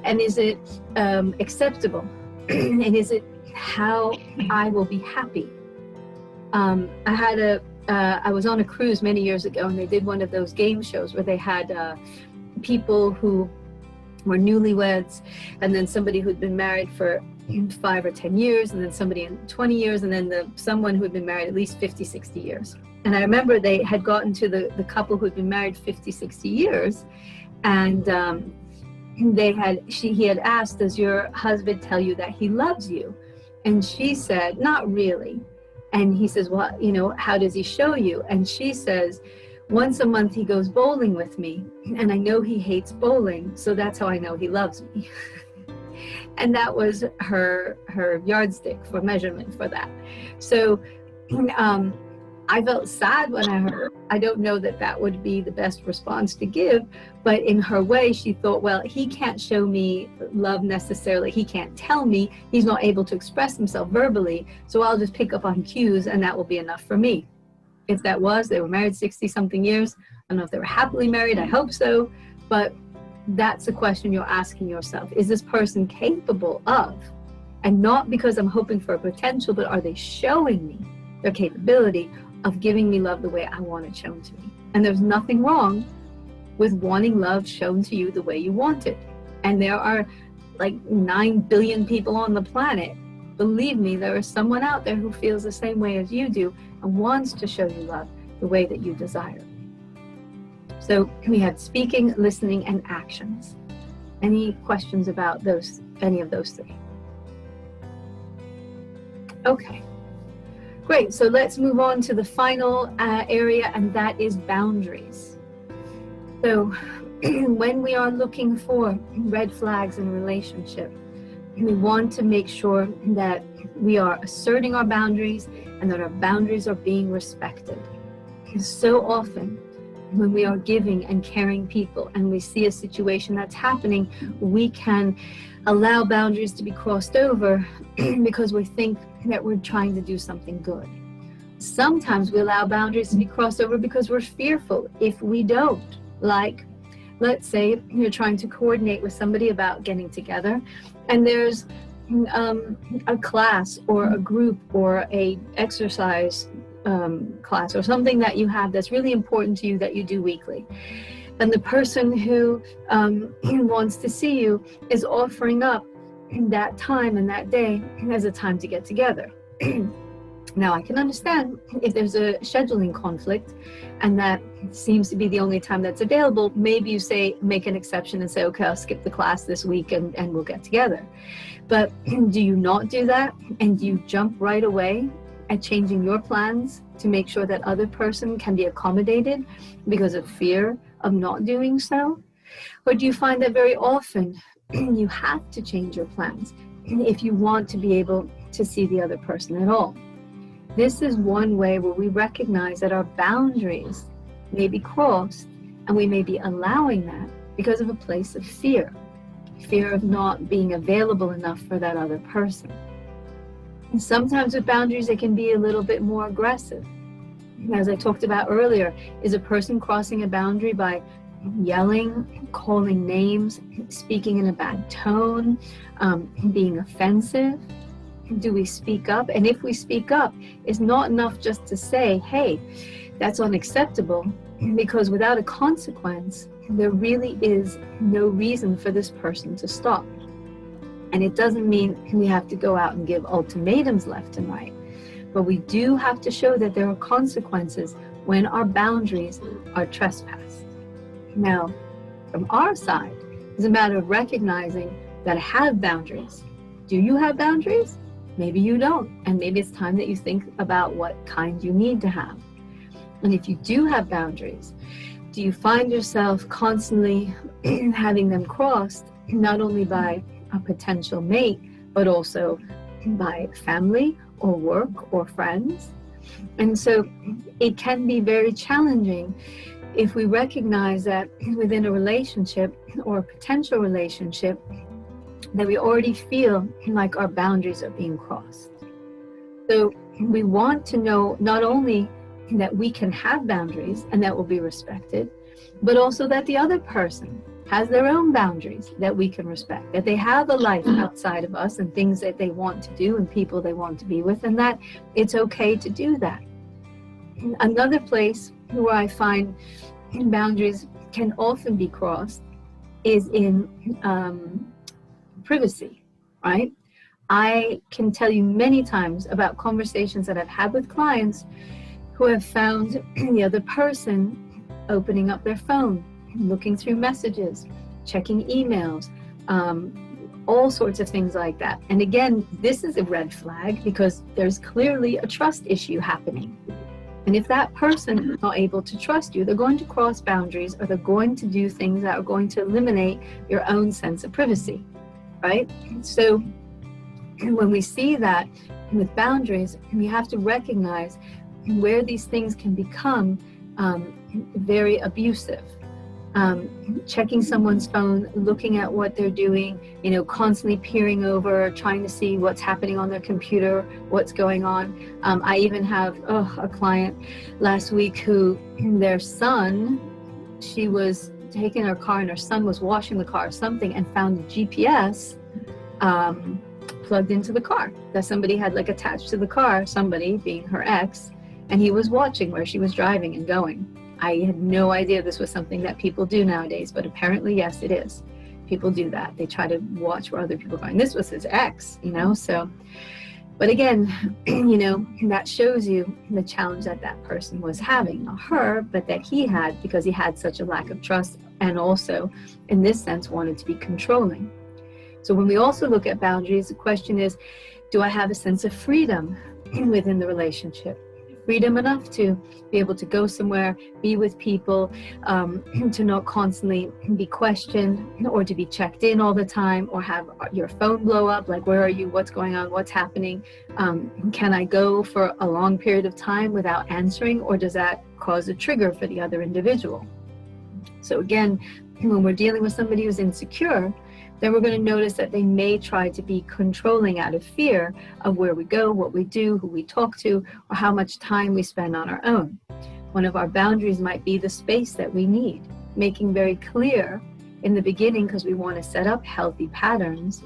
And is it acceptable? And is it how I will be happy? I was on a cruise many years ago, and they did one of those game shows where they had people who were newlyweds, and then somebody who'd been married for 5 or 10 years, and then somebody in 20 years, and then someone who had been married at least 50, 60 years. And I remember they had gotten to the couple who had been married 50, 60 years, and he had asked, does your husband tell you that he loves you? And she said, not really. And he says, well, you know, how does he show you? And she says, once a month he goes bowling with me, and I know he hates bowling, so that's how I know he loves me. And that was her yardstick for measurement for that. So I felt sad when I heard. I don't know that would be the best response to give, but in her way, she thought, well, he can't show me love necessarily. He can't tell me. He's not able to express himself verbally, so I'll just pick up on cues, and that will be enough for me. If that was, they were married 60-something years. I don't know if they were happily married. I hope so, but that's the question you're asking yourself. Is this person capable of, and not because I'm hoping for a potential, but are they showing me their capability of giving me love the way I want it shown to me? And there's nothing wrong with wanting love shown to you the way you want it. And there are like 9 billion people on the planet. Believe me, there is someone out there who feels the same way as you do and wants to show you love the way that you desire. So we had speaking, listening, and actions. Any questions about any of those three? Okay. Great, so let's move on to the final area, and that is boundaries. So when we are looking for red flags in a relationship, we want to make sure that we are asserting our boundaries and that our boundaries are being respected. Because so often when we are giving and caring people and we see a situation that's happening, we can allow boundaries to be crossed over because we think that we're trying to do something good. Sometimes we allow boundaries to be crossed over because we're fearful if we don't. Like, let's say you're trying to coordinate with somebody about getting together, and there's a class or a group or a exercise class or something that you have that's really important to you that you do weekly. And the person who wants to see you is offering up that time and that day as a time to get together. Now, I can understand if there's a scheduling conflict and that seems to be the only time that's available, maybe you make an exception and say, okay, I'll skip the class this week and we'll get together. But do you not do that? And do you jump right away at changing your plans to make sure that other person can be accommodated because of fear of not doing so? Or do you find that very often you have to change your plans if you want to be able to see the other person at all? This is one way where we recognize that our boundaries may be crossed, and we may be allowing that because of a place of fear of not being available enough for that other person. And sometimes with boundaries, they can be a little bit more aggressive. As I talked about earlier, is a person crossing a boundary by yelling, calling names, speaking in a bad tone, being offensive? Do we speak up? And if we speak up, it's not enough just to say, hey, that's unacceptable, because without a consequence, there really is no reason for this person to stop. And it doesn't mean we have to go out and give ultimatums left and right, but we do have to show that there are consequences when our boundaries are trespassed. Now, from our side, it's a matter of recognizing that I have boundaries. Do you have boundaries? Maybe you don't, and maybe it's time that you think about what kind you need to have. And if you do have boundaries, do you find yourself constantly having them crossed, not only by a potential mate, but also by family or work or friends? And so it can be very challenging if we recognize that within a relationship or a potential relationship that we already feel like our boundaries are being crossed. So we want to know not only that we can have boundaries and that will be respected, but also that the other person has their own boundaries that we can respect, that they have a life outside of us and things that they want to do and people they want to be with, and that it's okay to do that. Another place where I find boundaries can often be crossed is in privacy, right? I can tell you many times about conversations that I've had with clients who have found the other person opening up their phone, looking through messages, checking emails, all sorts of things like that. And again, this is a red flag because there's clearly a trust issue happening. And if that person is not able to trust you, they're going to cross boundaries, or they're going to do things that are going to eliminate your own sense of privacy, right? So when we see that with boundaries, we have to recognize where these things can become very abusive. Checking someone's phone, looking at what they're doing, constantly peering over, trying to see what's happening on their computer, what's going on. I even have a client last week who their son, she was taking her car and her son was washing the car or something, and found the GPS plugged into the car that somebody had attached to the car, somebody being her ex, and he was watching where she was driving and going. I had no idea this was something that people do nowadays, but apparently, yes, it is. People do that. They try to watch where other people are going. This was his ex, so. But again, that shows you the challenge that that person was having. Not her, but that he had, because he had such a lack of trust, and also, in this sense, wanted to be controlling. So when we also look at boundaries, the question is, do I have a sense of freedom within the relationship? Freedom enough to be able to go somewhere, be with people, to not constantly be questioned or to be checked in all the time, or have your phone blow up, like, where are you, what's going on, what's happening? Can I go for a long period of time without answering, or does that cause a trigger for the other individual? So again, when we're dealing with somebody who's insecure, then we're going to notice that they may try to be controlling out of fear of where we go, what we do, who we talk to, or how much time we spend on our own. One of our boundaries might be the space that we need, making very clear in the beginning, because we want to set up healthy patterns,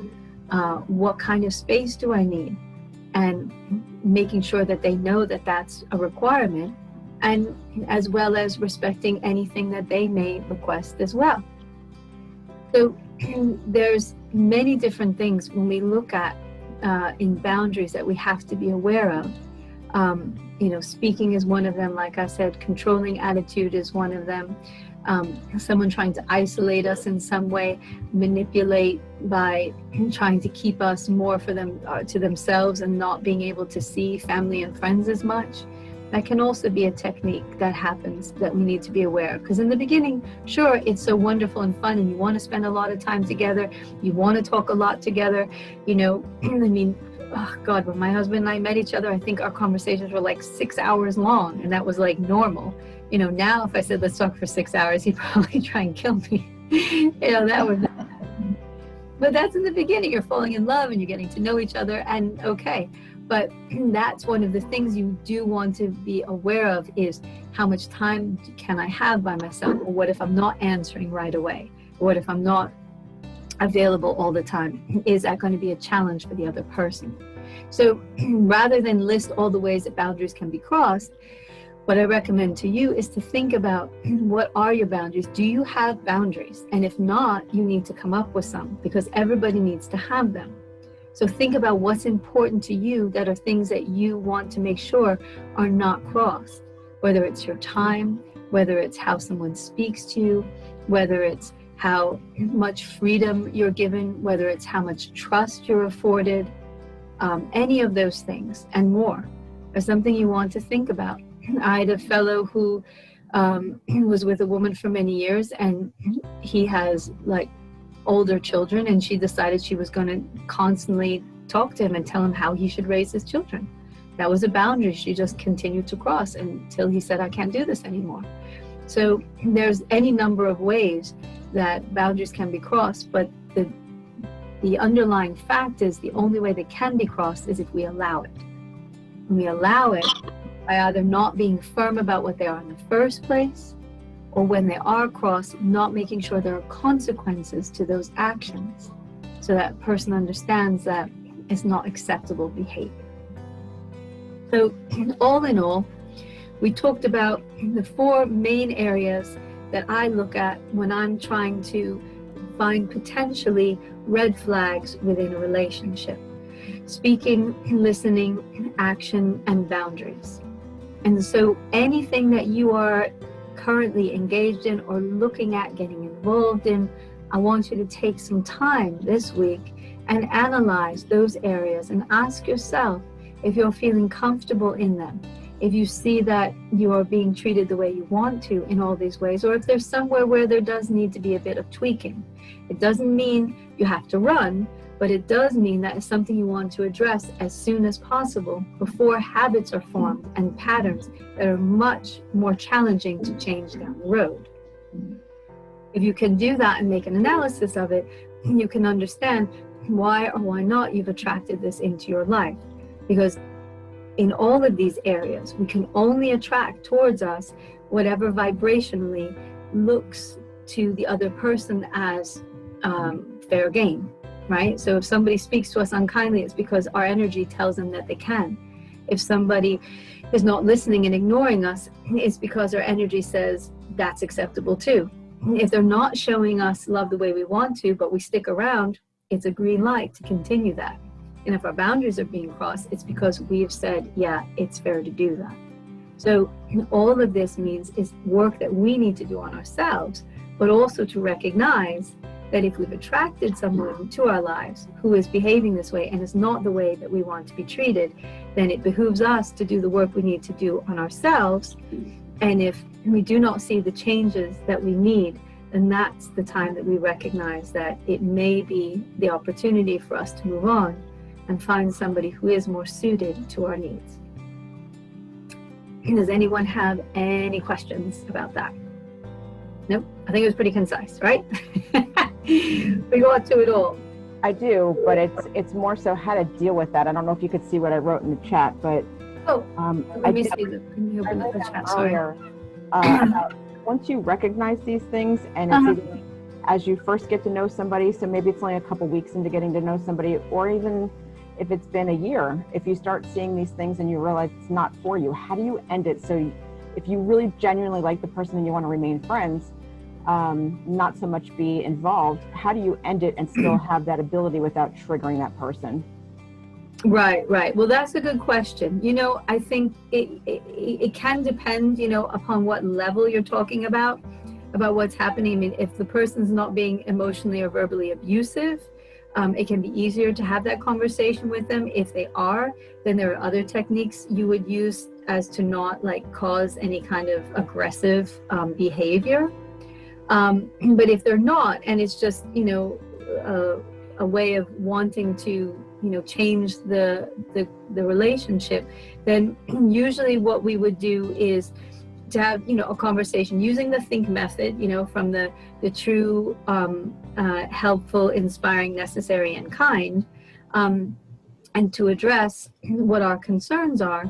what kind of space do I need? And making sure that they know that that's a requirement, and as well as respecting anything that they may request as well. So there's many different things when we look at in boundaries that we have to be aware of. Speaking is one of them. Like I said, controlling attitude is one of them. Someone trying to isolate us in some way, manipulate by trying to keep us more for them to themselves and not being able to see family and friends as much. That can also be a technique that happens that we need to be aware of. Because in the beginning, sure, it's so wonderful and fun, and you want to spend a lot of time together. You want to talk a lot together. You know, I mean, oh God, when my husband and I met each other, I think our conversations were like 6 hours long, and that was like normal. You know, now if I said, let's talk for 6 hours, he'd probably try and kill me. You know, that would. But that's in the beginning. You're falling in love and you're getting to know each other, and okay. But that's one of the things you do want to be aware of, is how much time can I have by myself? Or what if I'm not answering right away? What if I'm not available all the time? Is that going to be a challenge for the other person? So rather than list all the ways that boundaries can be crossed, what I recommend to you is to think about, what are your boundaries? Do you have boundaries? And if not, you need to come up with some, because everybody needs to have them. So think about what's important to you, that are things that you want to make sure are not crossed, whether it's your time, whether it's how someone speaks to you, whether it's how much freedom you're given, whether it's how much trust you're afforded, any of those things and more are something you want to think about. I had a fellow who was with a woman for many years, and he has like older children, and she decided she was going to constantly talk to him and tell him how he should raise his children. That was a boundary she just continued to cross until he said, I can't do this anymore. So there's any number of ways that boundaries can be crossed, but the underlying fact is the only way they can be crossed is if we allow it. When we allow it by either not being firm about what they are in the first place, or when they are crossed, not making sure there are consequences to those actions, so that person understands that it's not acceptable behavior. So all in all, we talked about the 4 main areas that I look at when I'm trying to find potentially red flags within a relationship: speaking, listening, action, and boundaries. And so anything that you are currently engaged in or looking at getting involved in, I want you to take some time this week and analyze those areas and ask yourself if you're feeling comfortable in them, if you see that you are being treated the way you want to in all these ways, or if there's somewhere where there does need to be a bit of tweaking. It doesn't mean you have to run, but it does mean that it's something you want to address as soon as possible, before habits are formed and patterns that are much more challenging to change down the road. If you can do that and make an analysis of it, you can understand why or why not you've attracted this into your life. Because in all of these areas, we can only attract towards us whatever vibrationally looks to the other person as fair game. Right? So if somebody speaks to us unkindly, it's because our energy tells them that they can. If somebody is not listening and ignoring us, it's because our energy says that's acceptable too. If they're not showing us love the way we want to, but we stick around, it's a green light to continue that. And if our boundaries are being crossed, it's because we've said, yeah, it's fair to do that. So all of this means is work that we need to do on ourselves, but also to recognize that if we've attracted someone to our lives who is behaving this way and is not the way that we want to be treated, then it behooves us to do the work we need to do on ourselves. And if we do not see the changes that we need, then that's the time that we recognize that it may be the opportunity for us to move on and find somebody who is more suited to our needs. Does anyone have any questions about that? Nope, I think it was pretty concise, right? We got to it all. I do, but it's more so how to deal with that. I don't know if you could see what I wrote in the chat, but let me open up the chat. Sorry. About once you recognize these things, and it's either as you first get to know somebody, so maybe it's only a couple weeks into getting to know somebody, or even if it's been a year, if you start seeing these things and you realize it's not for you, how do you end it? So if you really genuinely like the person and you want to remain friends, not so much be involved, how do you end it and still have that ability without triggering that person? Right. Well, that's a good question. You know, I think it can depend, you know, upon what level you're talking about what's happening. I mean, if the person's not being emotionally or verbally abusive, it can be easier to have that conversation with them. If they are, then there are other techniques you would use as to not like cause any kind of aggressive behavior. But if they're not, and it's just, you know, a way of wanting to, you know, change the relationship, then usually what we would do is to have, you know, a conversation using the think method, you know, from the true, helpful, inspiring, necessary, and kind, and to address what our concerns are,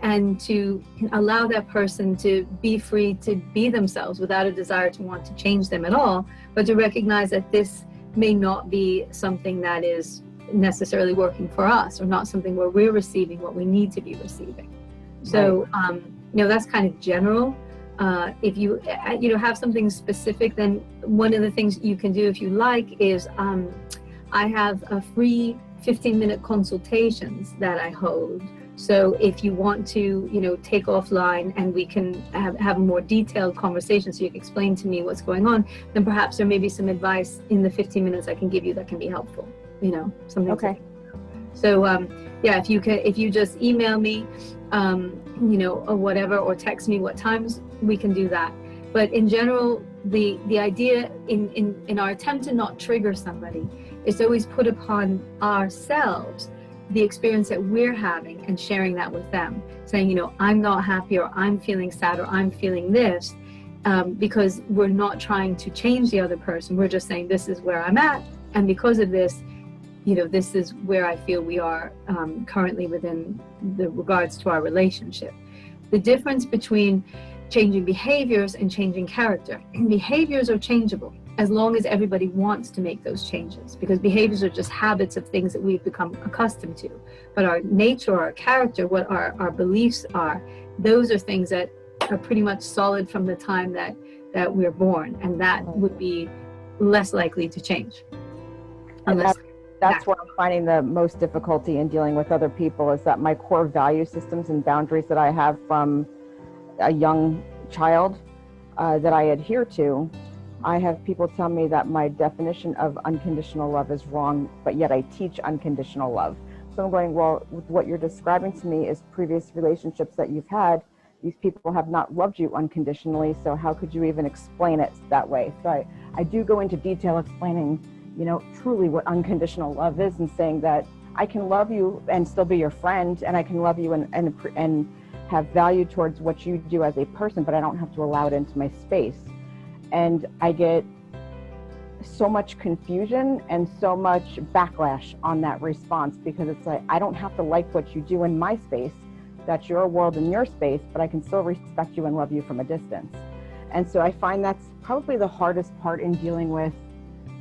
and to allow that person to be free to be themselves without a desire to want to change them at all, but to recognize that this may not be something that is necessarily working for us, or not something where we're receiving what we need to be receiving. So, you know, that's kind of general. If you, you know, have something specific, then one of the things you can do if you like is, I have a free 15-minute consultations that I hold. So if you want to, you know, take offline and we can have a more detailed conversation so you can explain to me what's going on, then perhaps there may be some advice in the 15 minutes I can give you that can be helpful, you know, something. Okay. So, yeah, if you just email me, you know, or whatever, or text me what times, we can do that. But in general, the idea in our attempt to not trigger somebody is to always put upon ourselves the experience that we're having and sharing that with them, saying, you know, I'm not happy, or I'm feeling sad, or I'm feeling this, because we're not trying to change the other person. We're just saying, this is where I'm at, and because of this, you know, this is where I feel we are currently within the regards to our relationship. The difference between changing behaviors and changing character. Behaviors are changeable as long as everybody wants to make those changes, because behaviors are just habits of things that we've become accustomed to. But our nature, our character, what our beliefs are, those are things that are pretty much solid from the time that we're born, and that would be less likely to change. Unless that's where I'm finding the most difficulty in dealing with other people, is that my core value systems and boundaries that I have from a young child that I adhere to, I have people tell me that my definition of unconditional love is wrong, but yet I teach unconditional love. So I'm going, well, with what you're describing to me is previous relationships that you've had. These people have not loved you unconditionally, so how could you even explain it that way? So I do go into detail explaining, you know, truly what unconditional love is, and saying that I can love you and still be your friend, and I can love you and have value towards what you do as a person, but I don't have to allow it into my space. And I get so much confusion and so much backlash on that response, because it's like, I don't have to like what you do in my space. That's your world and your space, but I can still respect you and love you from a distance. And so I find that's probably the hardest part in dealing with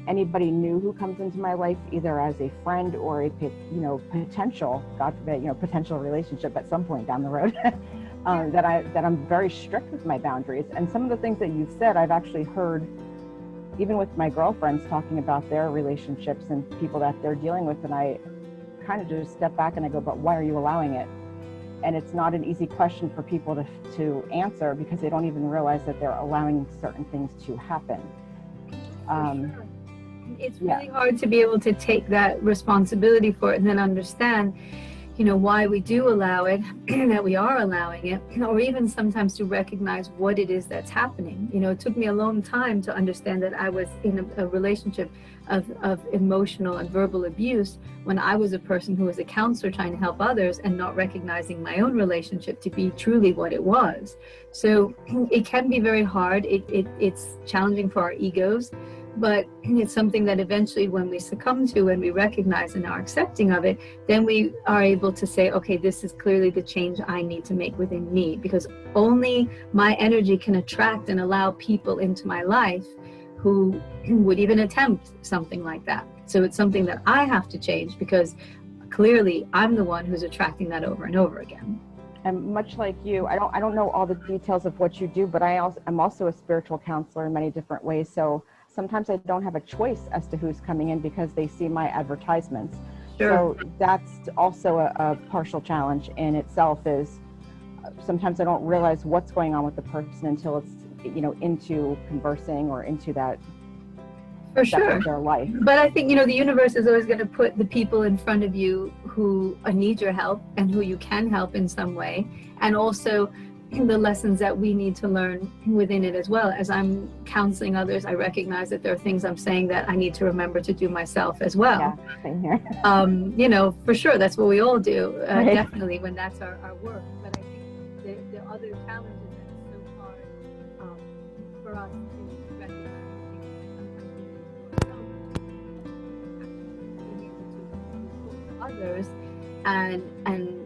anybody new who comes into my life, either as a friend or a, you know, potential, God forbid, you know, potential relationship at some point down the road. that I'm very strict with my boundaries. And some of the things that you've said, I've actually heard, even with my girlfriends talking about their relationships and people that they're dealing with. And I kind of just step back and I go, but why are you allowing it? And it's not an easy question for people to answer, because they don't even realize that they're allowing certain things to happen. It's really hard to be able to take that responsibility for it and then understand, you know, why we do allow it, that we are allowing it, or even sometimes to recognize what it is that's happening. You know, it took me a long time to understand that I was in a relationship of emotional and verbal abuse when I was a person who was a counselor trying to help others, and not recognizing my own relationship to be truly what it was. So it can be very hard. It's challenging for our egos, but it's something that eventually, when we succumb to and we recognize and are accepting of it, then we are able to say, okay, this is clearly the change I need to make within me, because only my energy can attract and allow people into my life who would even attempt something like that. So it's something that I have to change, because clearly I'm the one who's attracting that over and over again. And much like you, I don't know all the details of what you do, but I'm also a spiritual counselor in many different ways. So sometimes I don't have a choice as to who's coming in, because they see my advertisements. Sure. So that's also a partial challenge in itself, is sometimes I don't realize what's going on with the person until it's, you know, into conversing or into that For step sure. of their life. But I think, the universe is always going to put the people in front of you who need your help and who you can help in some way. And also the lessons that we need to learn within it as well. As I'm counseling others, I recognize that there are things I'm saying that I need to remember to do myself as well. Yeah, same here. For sure, that's what we all do, Right. definitely, when that's our work. But I think the other challenges that is so hard for us to recognize, others and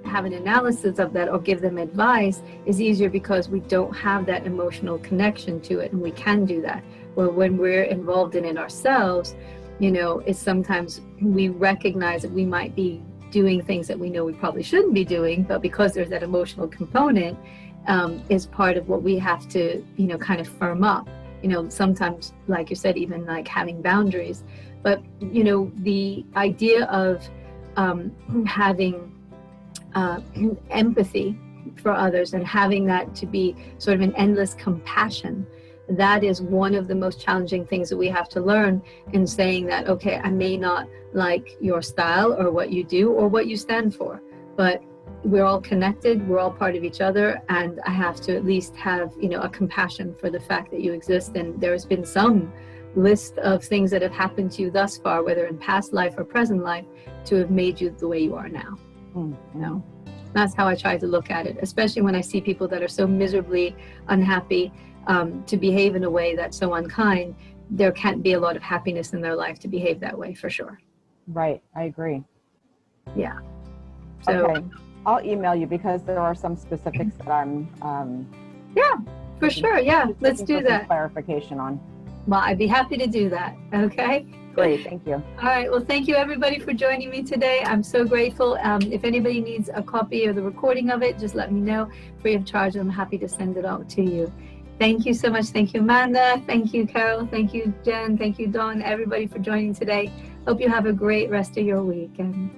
have an analysis of that or give them advice is easier because we don't have that emotional connection to it, and we can do that. Well, when we're involved in it ourselves, it's sometimes we recognize that we might be doing things that we know we probably shouldn't be doing, but because there's that emotional component, is part of what we have to kind of firm up. Sometimes, like you said, even like having boundaries. But the idea of having empathy for others and having that to be sort of an endless compassion, that is one of the most challenging things that we have to learn, in saying that, okay, I may not like your style or what you do or what you stand for, but we're all connected, we're all part of each other, and I have to at least have a compassion for the fact that you exist, and there's been some list of things that have happened to you thus far, whether in past life or present life, to have made you the way you are now. Mm-hmm. That's how I try to look at it, especially when I see people that are so miserably unhappy to behave in a way that's so unkind. There can't be a lot of happiness in their life to behave that way, for sure. Right, I agree. Yeah. So, okay, I'll email you because there are some specifics that I'm yeah, for sure. Yeah, let's do some that. clarification on. Well, I'd be happy to do that. Okay. Great, thank you. All right. Well, thank you everybody for joining me today. I'm so grateful. If anybody needs a copy of the recording of it, just let me know, free of charge. I'm happy to send it out to you. Thank you so much. Thank you, Amanda. Thank you, Carol. Thank you, Jen. Thank you, Dawn. Everybody for joining today. Hope you have a great rest of your week. And